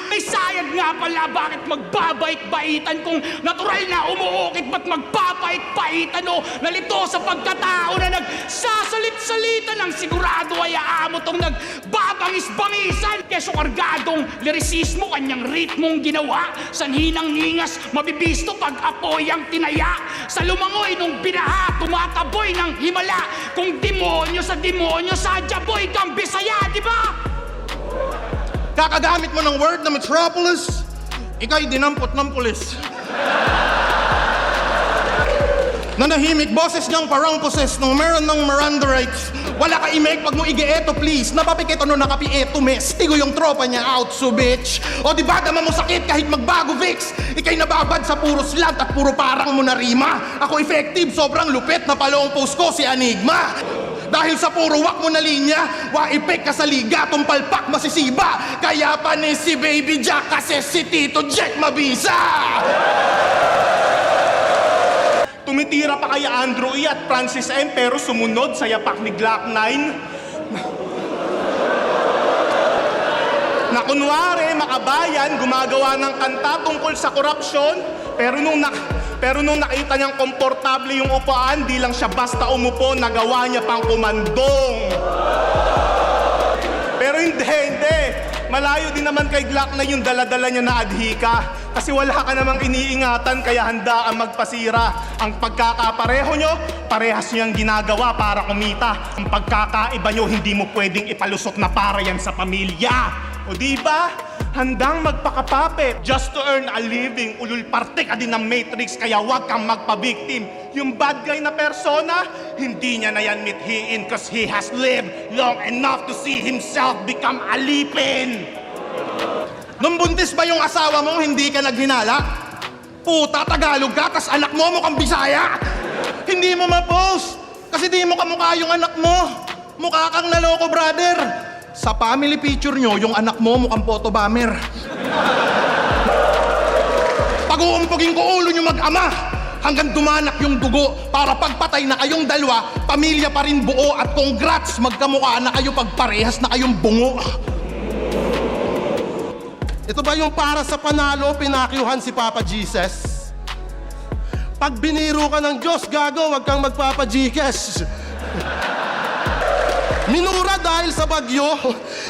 May sayad nga pala, bakit magbabait-baitan kung natural na umuukit, ba't magpapait-paitan o nalito sa pagkatao na nagsasalit-salita ng sigurado ay aamo tong nagbabangis-bangisan keso kargadong lirisismo kanyang ritmong ginawa sanhinang ningas mabibisto pag apoy ang tinaya sa lumangoy nung binaha tumataboy ng himala kung demonyo sa jaboy kang Bisaya, di ba? Kakagamit mo ng word na metropolis, ikaw'y dinampot ng pulis. Nanahimik, boses niyang parang poses nung meron ng Miranda rights. Wala ka imeg pag mo ige-eto please. Napapikit ano nakapi eto mes. Tigo yung tropa niya out so bitch. O diba dama mo sakit kahit magbago Vicks. Ika'y nababad sa puro slant at puro parang mo na rima. Ako effective, sobrang lupit na palong post ko si Enigma. Dahil sa puro wak mo na linya, waipek ka sa liga, tumpalpak masisiba. Kaya pa ni si Baby Jack kasi si Tito Jack mabisa. Tumitira pa kaya Andrew E. at Francis M. pero sumunod sa yapak ni Glock 9. Na kunwari, makabayan, gumagawa ng kanta tungkol sa korupsyon, pero nung nakita niyang komportable yung upuan, di lang siya basta umupo, nagawa niya pang kumandong. Pero hindi. Malayo din naman kay Glock na yung dala-dala niya na adhika. Kasi wala ka namang iniingatan kaya handa ang magpasira. Ang pagkakapareho nyo, parehas nyo ang ginagawa para kumita. Ang pagkakaiba nyo, hindi mo pwedeng ipalusot na para yan sa pamilya. O diba? handang magpakapapit just to earn a living. Ulul parte ka din ng Matrix, kaya wag kang magpa-victim. Yung bad guy na persona, hindi niya na yan mithiin cause he has lived long enough to see himself become alipin. Nung buntis ba yung asawa mo, hindi ka naghinala? Puta, Tagalog ka, tas anak mo mukhang Bisaya. Hindi mo ma-post, kasi di mo kamukha yung anak mo. Mukha kang naloko, brother. Sa family picture nyo, yung anak mo mukhang photobomber. Pag-uumpugin ko ulo nyo mag-ama hanggang dumanak yung dugo para pagpatay na kayong dalawa, pamilya pa rin buo at congrats, magkamukha na kayo pagparehas na kayong bungo. Ito ba yung para sa panalo, pinakyuhan si Papa Jesus? Pag biniro ka ng Diyos, gago, wag kang magpapa-Gcash. Minura dahil sa bagyo.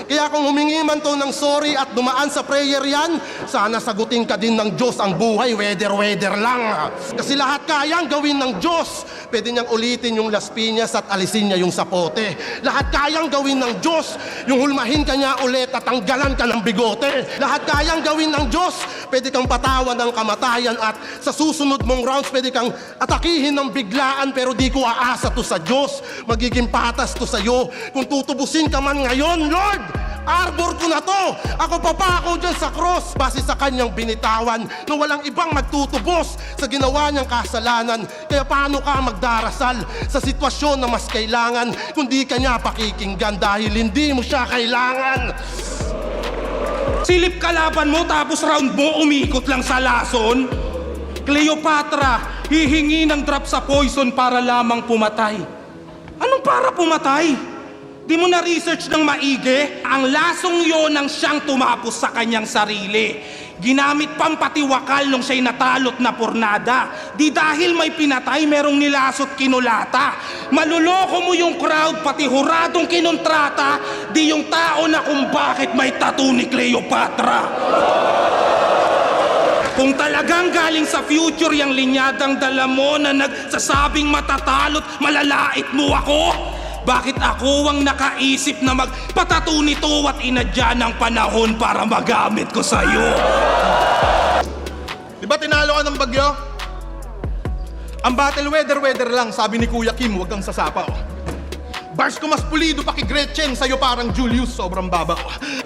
Kaya kung humingi man to ng sorry at dumaan sa prayer yan, sana sagutin ka din ng Diyos ang buhay, weather lang. Kasi lahat kayang gawin ng Diyos. Pwede niyang ulitin yung Las Piñas at alisin niya yung sapote. Lahat kayang gawin ng Diyos. Yung hulmahin ka niya ulit at tanggalan ka ng bigote. Lahat kayang gawin ng Diyos. Pwede kang patawan ng kamatayan at sa susunod mong rounds, pwede kang atakihin ng biglaan, pero di ko aasa to sa Diyos. Magiging patas to sa'yo. Kung tutubusin ka man ngayon, Lord, arbor ko na to. Ako papako dyan sa cross base sa kanyang binitawan na walang ibang magtutubos sa ginawa niyang kasalanan. Kaya paano ka magdarasal sa sitwasyon na mas kailangan kung di ka niya pakikinggan dahil hindi mo siya kailangan? Silip kalaban mo tapos round mo umikot lang sa lason. Cleopatra, hihingi ng drop sa poison para lamang pumatay. Anong para pumatay? Di mo na-research ng maigi? Ang lasong yon ang siyang tumapos sa kanyang sarili. Ginamit pampatiwakal nung siya'y natalot na pornada. Di dahil may pinatay, merong nilasot kinulata. Maluloko mo yung crowd, pati huradong kinontrata, di yung tao na kung bakit may tattoo ni Cleopatra. Kung talagang galing sa future yung linyadang dala mo na nagsasabing matatalot, malalait mo ako? Bakit ako ang nakaisip na magpatato nito at inadya ng panahon para magamit ko sa'yo? Di ba tinalo ka ng bagyo? Ang battle weather lang, sabi ni Kuya Kim, huwag kang sasapaw. Bars ko mas pulido pa kay Gretchen, sa'yo parang Julius, sobrang baba.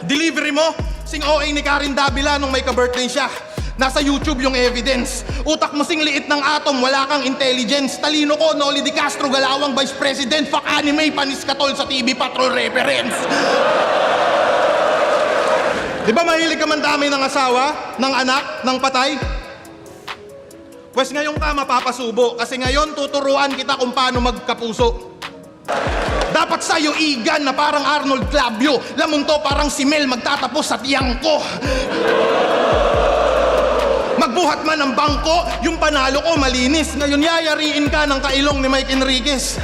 Delivery mo, sing OA ni Karen Davila nung may ka-birthday siya. Nasa YouTube yung evidence. Utak mo sing liit ng atom, wala kang intelligence. Talino ko, Noli Di Castro, galawang vice president. Fuck anime, panis katol sa TV Patrol reference. Di ba mahilig ka man dami ng asawa, ng anak, ng patay? Pwes ngayon ka mapapasubo kasi ngayon tuturuan kita kung paano magkapuso. Dapat sa'yo igan na parang Arnold Clavio. Lamunto parang si Mel magtatapos sa tiyang ko. Magbuhat man ng bangko, yung panalo ko malinis. Ngayon yayariin ka ng kailong ni Mike Enriquez.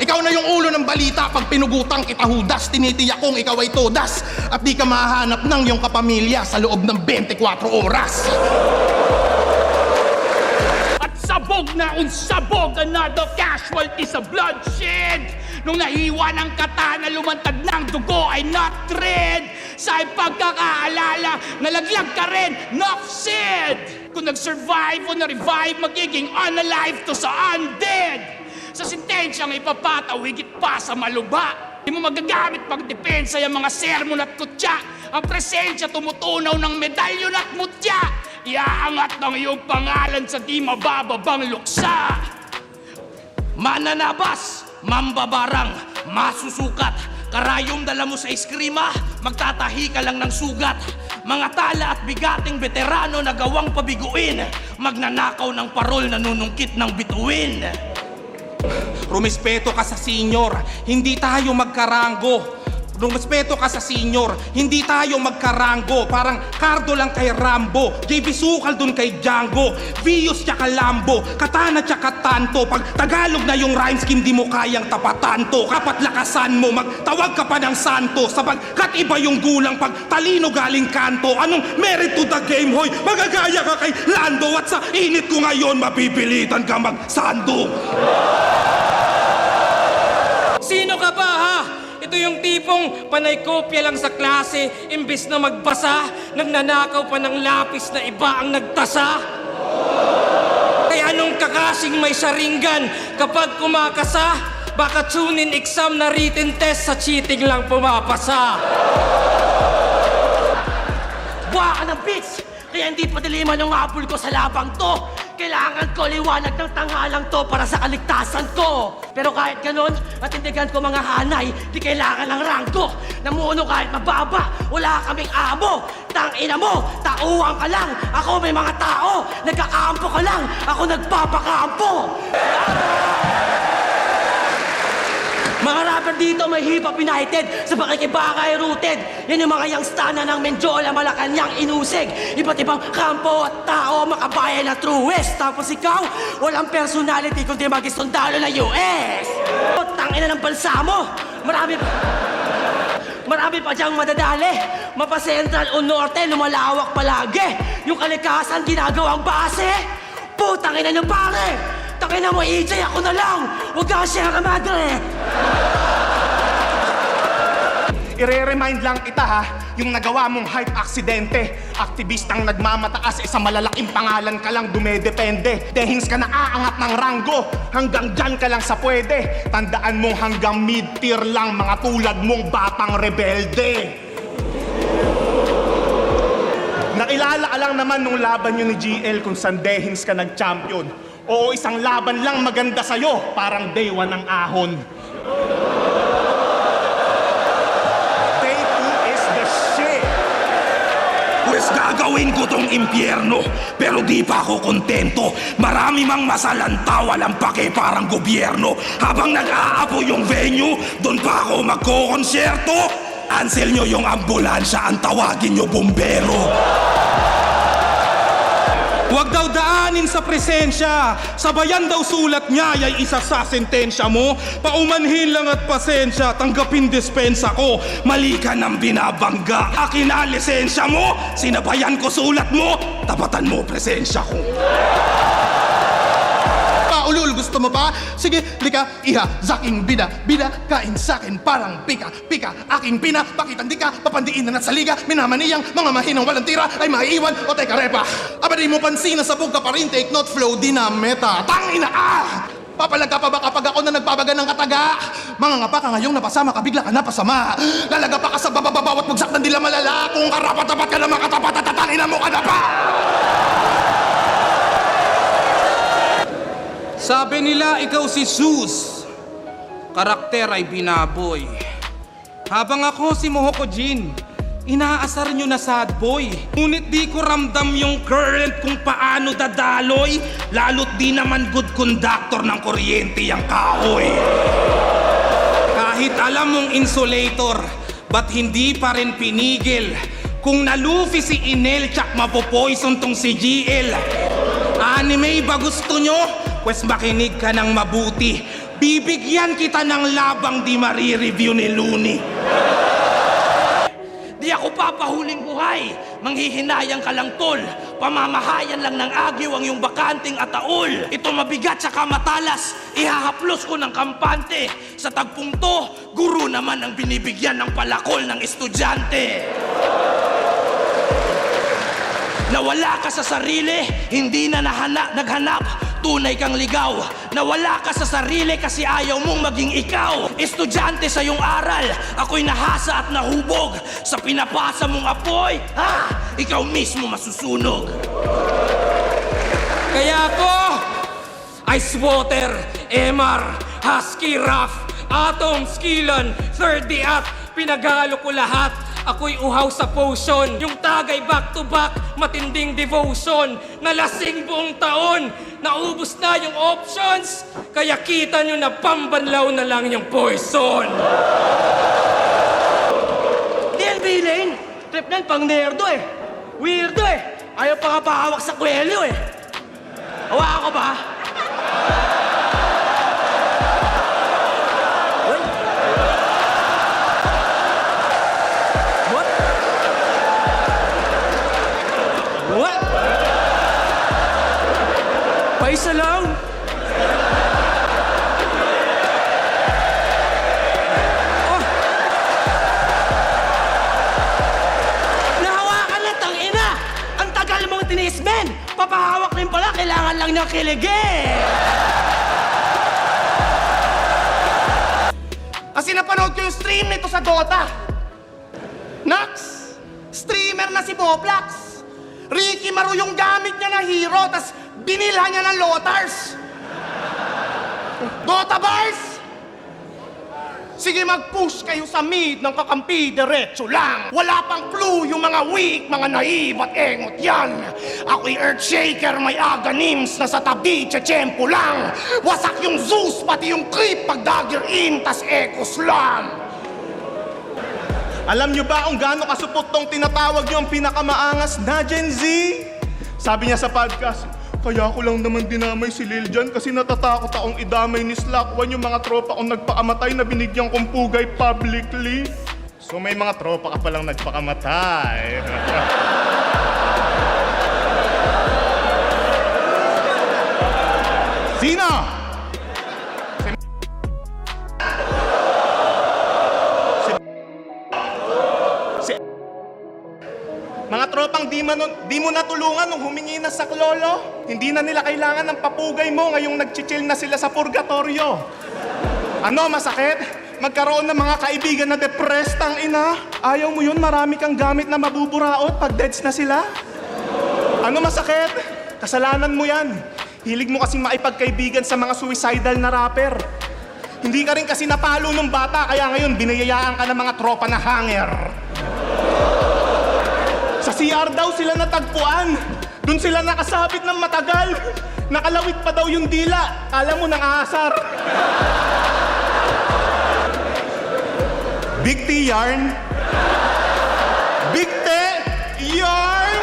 Ikaw na yung ulo ng balita pag pinugutang kita hudas. Tinitiyak kong ikaw ay todas at di ka mahanap ng iyong kapamilya sa loob ng 24 oras. At sabog na unsabog, another casualty sa bloodshed. Nung nahiwa ng katana, lumantad ng dugo ay not red. Sa pagkakaalala, nalaglag ka rin, enough said. Kung nag-survive o na-revive, magiging unalive to sa undead. Sa sentensyang ipapataw, higit pa sa maluba. Di mo magagamit pagdepensa yung mga sermon at kutya. Ang presensya tumutunaw ng medalyon at mutya. Iaangat ng iyong pangalan sa di mabababang luksa. Mananabas, mambabarang, masusukat. Karayom dala mo sa eskrima, magtatahi ka lang ng sugat. Mga tala at bigating veterano na gawang pabiguin. Magnanakaw ng parol, nanunungkit ng bituin. Rumispeto ka sa senior, hindi tayo magkarango. Rumispeto ka sa senior, hindi tayo magkarango. Parang Cardo lang kay Rambo, JB Sukal dun kay Django, Vios tsaka Lambo, Katana tsaka Tanto. Pag Tagalog na yung rhyme scheme, di mo kayang tapatanto. Kapat lakasan mo, magtawag ka pa ng santo. Sapagkat iba yung gulang pag talino galing kanto. Anong merit to the game, hoy? Magagaya ka kay Lando at sa init ko ngayon, mapipilitan ka magsando. Sino ka ba, ha? Ito yung tipong panay kopya lang sa klase, imbis na magbasa, nagnanakaw pa ng lapis na iba ang nagtasa. Kaya anong kakasing may saringgan kapag kumakasa? Baka tune-in exam na written test sa cheating lang pumapasa. Buha ka ng bitch! Kaya hindi padaliman yung habol ko sa labang to. Kailangan ko liwanag ng tanghalang to para sa kaligtasan ko. Pero kahit ganun, natindigan ko mga hanay, di kailangan ng ranggo. Namuno kahit mababa, wala kaming amo. Tangina mo, tauhan ka lang. Ako may mga tao, nagkakampo ka lang. Ako nagpapakampo. Mga rapper dito may hip-hop united sa pakikibakay rooted. Yan yung mga youngstana ng Menjola, Malacanang inusig. Iba't ibang kampo at tao, makabayan na truest. Tapos ikaw, walang personality kundi mag-isundalo na US. Tangina ng bansa mo. Marami pa diyang madadali. Mapa Central o Norte, lumalawak palagi. Yung kalikasan ginagawang base. Putang ina niyo pare. Tangina mo, EJ, ako na lang! Huwag ka Sierra Madre! Ire-remind lang kita ha, yung nagawa mong hype aksidente. Aktivistang nagmamataas, sa malalaking pangalan ka lang dumedepende. Dehins ka na aangat ng ranggo, hanggang dyan ka lang sa pwede. Tandaan mong hanggang mid-tier lang mga tulad mong batang rebelde. Nakilala ka lang naman nung laban yun ni GL kung saan dehins ka nag-champion. Oo, isang laban lang maganda sa'yo, parang day one ng ahon. Day 2 is the shit. Pues gagawin ko tong impyerno, pero di pa ako kontento. Marami mang masalanta, walang pake parang gobyerno. Habang nag-aapo yung venue, doon pa ako magkokonsyerto. Cancel nyo yung ambulansya, ang tawagin nyo bumbero. Huwag daw daanin sa presensya. Sabayan daw sulat niya, ay isa sa sentensya mo. Paumanhin lang at pasensya, tanggapin dispensa ko. Mali ka ng binabangga, akin na lisensya mo. Sinabayan ko sulat mo, tapatan mo presensya ko. Ulul, gusto mo pa? Sige, lika, iha, zaking bida, kain sakin parang pika, aking pina, pakitandi ka, papandiin na sa liga, minamaniyang, mga mahinang walang tira, ay maiiwan, o teka repa. Aba di mo pansin na sabog ka pa rin, take note, flow, di na meta, tangina ka! Papalag ka pa ba kapag ako na nagbabaga ng kataga? Mga nga pa ka ngayong napasama ka, bigla ka napasama. Lalaga pa ka sa bababawat bugsak ng dila malala, kung karapat-tapat ka na makatapat at tatangina mo ka na pa! Sabi nila ikaw si Zeus, karakter ay binaboy. Habang ako si Mohoko Jin, inaasar nyo na sad boy. Ngunit di ko ramdam yung current kung paano dadaloy, lalo't di naman good conductor ng kuryente yung kahoy. Kahit alam mong insulator, ba't hindi pa rin pinigil? Kung nalufi si Inel, tsak mapopoison tong si GL. Anime ba gusto nyo? Pwes makinig ka ng mabuti. Bibigyan kita ng labang di marireview ni Looney. Di ako papahuling buhay. Manghihinayang ka lang tol. Pamamahayan lang ng agiw ang iyong bakanting ataol. Ito mabigat saka matalas. Ihahaplos ko ng kampante. Sa tagpong to, guro naman ang binibigyan ng palakol ng estudyante. Nawala ka sa sarili, hindi na naghanap. Tunay kang ligaw. Nawala ka sa sarili kasi ayaw mong maging ikaw. Estudyante sa iyong aral, ako'y nahasa at nahubog. Sa pinapasa mong apoy, ikaw mismo masusunog. Kaya ako, Ice Water, MR, Husky Rough, Atom, Skillan, 30 at pinaghalo ko lahat. Ako'y uhaw sa potion. Yung tagay back-to-back, matinding devotion. Nalasing buong taon, naubos na yung options. Kaya kita nyo na pambanlaw na lang yung poison. DLB Lane, trip na pang nerdo eh. Weirdo eh. Ayaw pa nga pahawak sa kwelyo eh. Hawa ko ba? What? Paisa lang. Oh, hawak din pala, kailangan lang niyang kiligin. Kasi napanood ko yung stream nito sa Dota. Nax, streamer na si Boblax. Ricky Maru yung gamit niya na hero, tas binilhan niya ng Lotars. Dota bars! Sige, mag-push kayo sa mid ng kakampi, diretso lang. Wala pang clue yung mga weak, mga naive at engot yan. Ako'y Earthshaker, may Aganims na sa tabi, tsetsempo lang. Wasak yung Zeus, pati yung creep pag dagger in, tas Echos lang. Alam nyo ba kung gaano kasupot tong tinatawag nyo ang pinakamaangas na Gen Z? Sabi niya sa podcast, kaya ako lang naman dinamay si Lil Jon kasi natatakot akong idamay ni Slack 1 yung mga tropa kong nagpakamatay na binigyan kong pugay publicly. So may mga tropa ka palang nagpakamatay. Sino? Mga tropang di mo natulungan nung humingi na sa klolo. Hindi na nila kailangan ng papugay mo ngayong nagchichill na sila sa purgatorio. Ano, masakit? Magkaroon ng mga kaibigan na depressed ang ina? Ayaw mo yun, marami kang gamit na mabuburaot pag deads na sila? Ano masakit? Kasalanan mo yan. Hilig mo kasing maipagkaibigan sa mga suicidal na rapper. Hindi ka rin kasi napalo nung bata, kaya ngayon binayayaan ka ng mga tropa na hanger. Sa CR daw sila natagpuan. Doon sila nakasabit ng matagal. Nakalawit pa daw yung dila. Alam mo, nang aasar. Big T yarn. Big T yarn.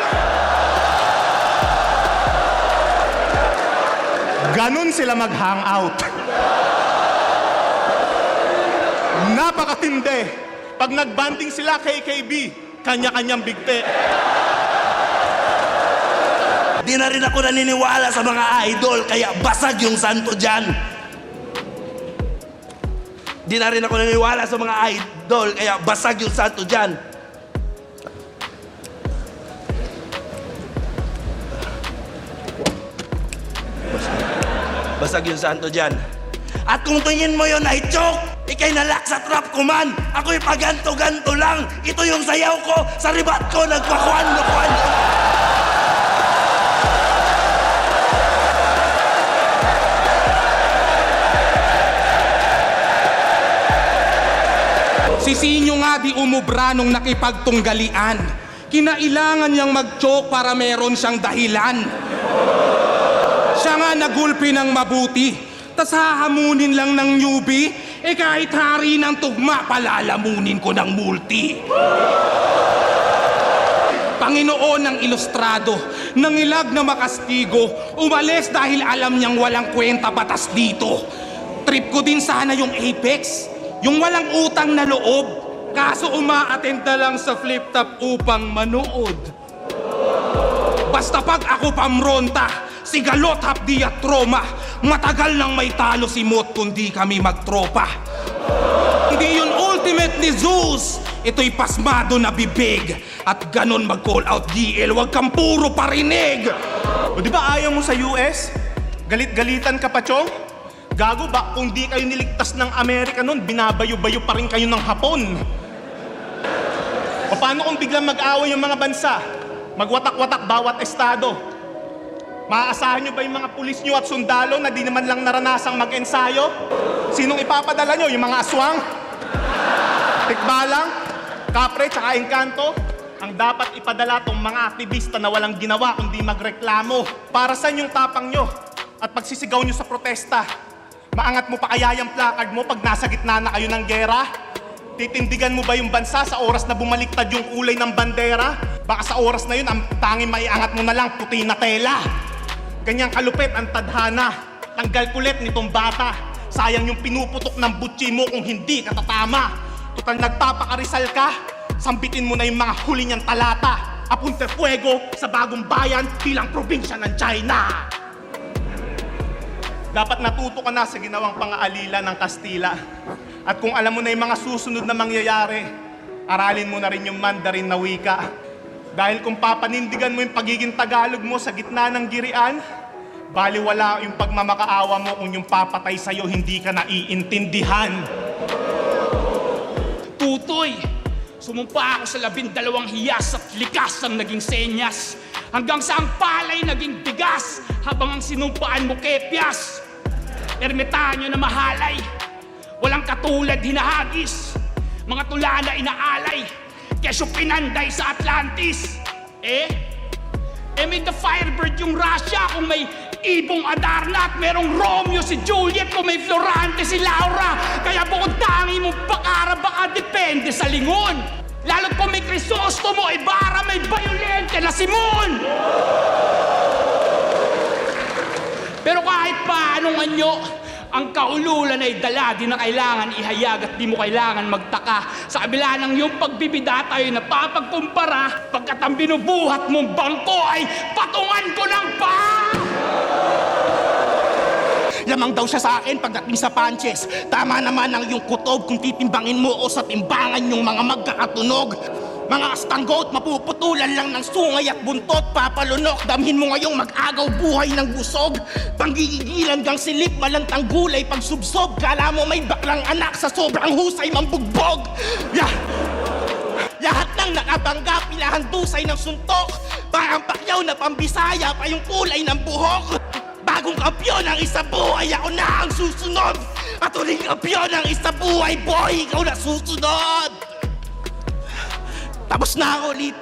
Ganun sila mag-hangout. Napakatindi. Pag nagbanding sila KKB, kanya-kanyang bigte. Di na rin ako naniniwala sa mga idol, kaya basag yung santo dyan. Di na rin ako naniniwala sa mga idol, kaya basag yung santo dyan. Basag yung santo dyan. At kung tingin mo yun ay joke, ikay nalak sa trap ko man. Ako'y paganto-ganto lang. Ito yung sayaw ko, sa ribat ko nagpakuan-kuan. Si Sinyo nga di umubra nung nakipagtunggalian. Kinailangan niyang mag-choke para meron siyang dahilan. Siya nga nagulpi ng mabuti, tas hahamunin lang ng newbie, kahit hari ng tugma, palalamunin ko ng multi. Panginoon ng ilustrado, nangilag na makastigo, umalis dahil alam niyang walang kwenta batas dito. Trip ko din sana yung Apex, yung walang utang na loob, kaso uma-attend na lang sa flip top upang manood. Basta pag ako pamronta, si Galot hapdi at Troma, matagal nang may talo si Mot kundi kami magtropa. Hindi yun ultimate ni Zeus, ito'y pasmado na bibig. At ganon mag-call out GL, wag kang puro parinig. O di ba ayaw mo sa US? Galit-galitan ka pa, Chong? Gago ba, kung di kayo niligtas ng Amerika nun, binabayo-bayo pa rin kayo ng Hapon. O paano kung biglang mag-away yung mga bansa? Magwatak-watak bawat estado. Maaasahan nyo ba yung mga pulis nyo at sundalo na di naman lang naranasang mag-ensayo? Sinong ipapadala nyo? Yung mga aswang? Tikbalang? Kapre tsaka engkanto? Ang dapat ipadala tong mga aktivista na walang ginawa kundi magreklamo. Para saan yung tapang nyo? At pagsisigaw nyo sa protesta? Maangat mo pa kaya yung placard mo pag nasa gitna na kayo ng gera? Titindigan mo ba yung bansa sa oras na bumaliktad yung kulay ng bandera? Baka sa oras na yun, ang tanging maiangat mo na lang puti na tela. Ganyang kalupit ang tadhana. Tanggal kulit nitong bata. Sayang yung pinuputok ng butsi mo kung hindi ka tatama. Total nagpapakarisal ka, sambitin mo na yung mga huli niyang talata. Apunte fuego sa bagong bayan bilang probinsya ng China. Dapat natuto ka na sa ginawang pang-aalila ng Kastila. At kung alam mo na yung mga susunod na mangyayari, aralin mo na rin yung Mandarin na wika. Dahil kung papanindigan mo yung pagiging Tagalog mo sa gitna ng girian, baliwala yung pagmamakaawa mo kung yung papatay sa'yo hindi ka naiintindihan. Tutoy, sumumpa ako sa 12 hiyas at likas ang naging senyas. Hanggang sa ang palay naging bigas, habang ang sinumpaan mo kepyas. Ermitanyo na mahalay, walang katulad hinahagis. Mga tula na inaalay, kesyo pinanday sa Atlantis. May the Firebird yung Russia, kung may Ibong Adarna at merong Romeo si Juliet, kung may Florante si Laura. Kaya bukod tangi mong pakara, baka depende sa lingon. Lalo't kung may Crisostomo, Ibarra, may Violente na Simon. Pero kahit paanong anyo, ang kaululan ay dala, di na kailangan ihayag at di mo kailangan magtaka. Sa kabila ng iyong pagbibida tayo napapagkumpara, pagkat ang binubuhat mong bangko ay patungan ko ng pa! Lamang daw siya sa akin pagdating sa punches. Tama naman ang iyong kutob kung titimbangin mo o sa timbangan yung mga magkakatunog. Mga astanggot, mapuputulan lang ng sungay at buntot, papalunok. Damhin mo ngayong mag-agaw buhay ng busog. Panggigigilan gang silip, malantang gulay pagsubsob. Kala mo may baklang anak sa sobrang husay mambugbog. Lahat ng nakatanggap, ilahan dusay ng suntok. Parang pakyaw na pambisaya pa yung kulay ng buhok. Bagong kampyon ang isa buhay, ako na ang susunod. At uling kampyon ang isa buhay, boy, ikaw na susunod. Tapos na ako, Lip.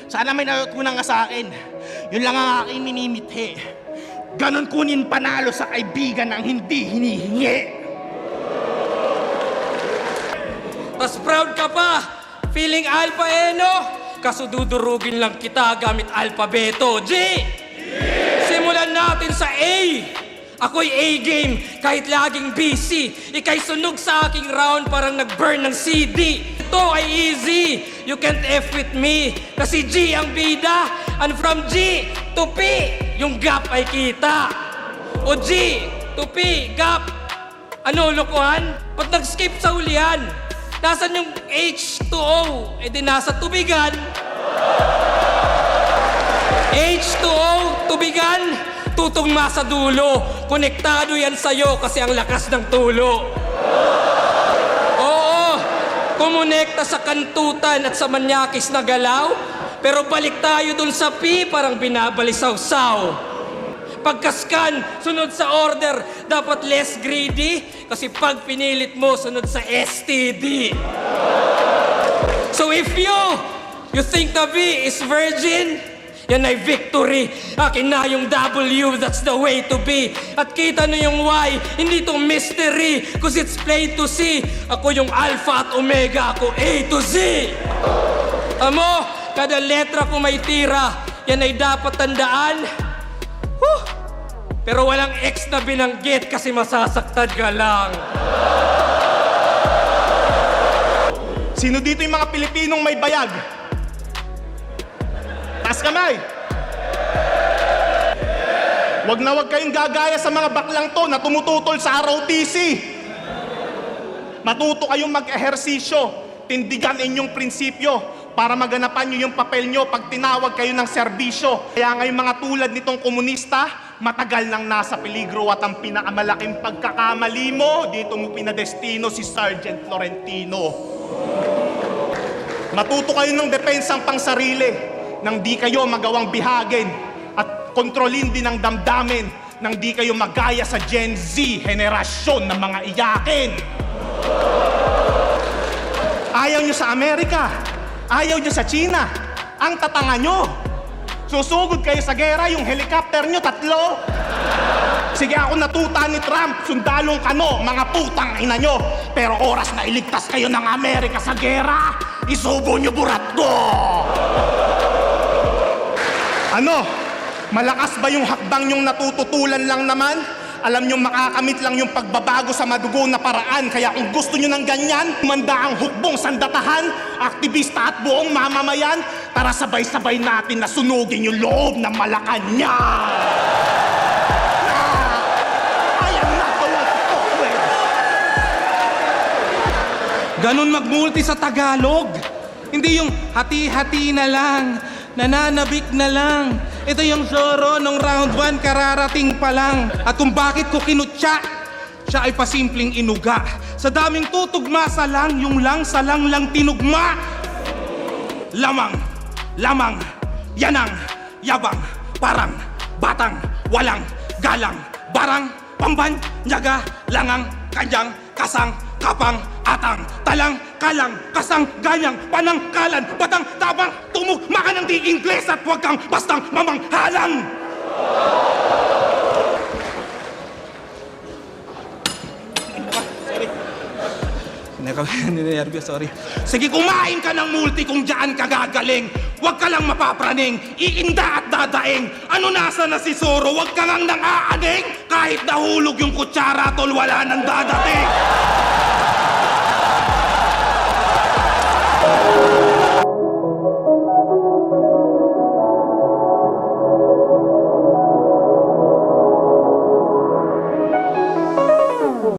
Sana may natutunan ka sa akin. Yun lang ang aking minimithi. Ganon kunin panalo sa kaibigan ang hindi hinihingi. Tas proud ka pa! Feeling alpha no? Kaso dudurugin lang kita gamit alpabeto. G! Simulan natin sa A! Ako'y A-game, kahit laging busy. Ika'y sunog sa aking round, parang nag-burn ng CD. Ito ay easy, you can't F with me. Kasi G ang bida, and from G to P, yung gap ay kita. O G to P, gap. Ano, lokohan? Ba't nag-skip sa ulihan? Nasaan yung H to O? E di nasa tubigan. H to O, tubigan. Tutugma sa dulo. Konektado yan sa'yo kasi ang lakas ng tulo. Oo, kumonekta sa kantutan at sa manyakis na galaw. Pero balik tayo dun sa P, parang binabalisaw-saw. Pagka-scan, sunod sa order, dapat less greedy. Kasi pag pinilit mo, sunod sa STD. So if you think the V is virgin, yan ay victory. Akin na yung W, that's the way to be. At kita nyo yung Y, hindi to mystery. Cause it's plain to see. Ako yung Alpha at Omega, ako A to Z. Amo, kada letra ko may tira. Yan ay dapat tandaan. Pero walang X na binanggit kasi masasaktan ka lang. Sino dito yung mga Pilipinong may bayag? Taas kamay! Wag na wag kayong gagaya sa mga baklang to na tumututol sa ROTC. Matuto kayong mag-ehersisyo, tindigan inyong prinsipyo para maganapan nyo yung papel nyo pag tinawag kayo ng serbisyo. Kaya ngayong mga tulad nitong komunista, matagal nang nasa peligro at ang pinakamalaking pagkakamali mo, dito mo pinadestino si Sergeant Florentino. Matuto kayo ng depensang pangsarili nang di kayo magawang bihagin at kontrolin din ang damdamin nang di kayo magaya sa Gen Z, henerasyon ng mga iyakin. Ayaw nyo sa Amerika, ayaw nyo sa China, ang tatanga nyo. Susugod kayo sa gera, yung helicopter nyo, 3. Sige ako natuta ni Trump, sundalong kano, mga putang ina nyo. Pero oras na iligtas kayo ng Amerika sa gera, isubo nyo burat ko. Ano? Malakas ba yung hakbang yung natututulan lang naman? Alam nyo makakamit lang yung pagbabago sa madugo na paraan. Kaya kung gusto nyo ng ganyan, manda ang hukbong sandatahan, aktivista at buong mamamayan, tara sabay-sabay natin na sunugin yung loob ng Malacanang. Ganon magmulti sa Tagalog. Hindi yung hati-hati na lang. Nananabik na lang. Ito yung Zorro nung round 1, kararating pa lang. At kung bakit ko kinutya, siya ay pasimpleng inuga. Sa daming tutugma sa lang, yung lang sa lang tinugma. Lamang, lamang, yanang, yabang, parang, batang, walang, galang, barang, pamban, nyaga, langang, kanyang, kasang, kapang, atang, talang, kalang, kasang, ganyang, panang, kalan, batang, tabang, tumugma ka ng di Ingles at huwag kang bastang mamanghalang! Ninervous, sorry. Sige, kumain ka ng multi kung dyan ka gagaling. Huwag ka lang mapapraning, iinda at dadaing. Ano nasa na si Zorro, huwag ka ngang nang-aaning. Kahit nahulog yung kutsara, tol, wala nang dadating.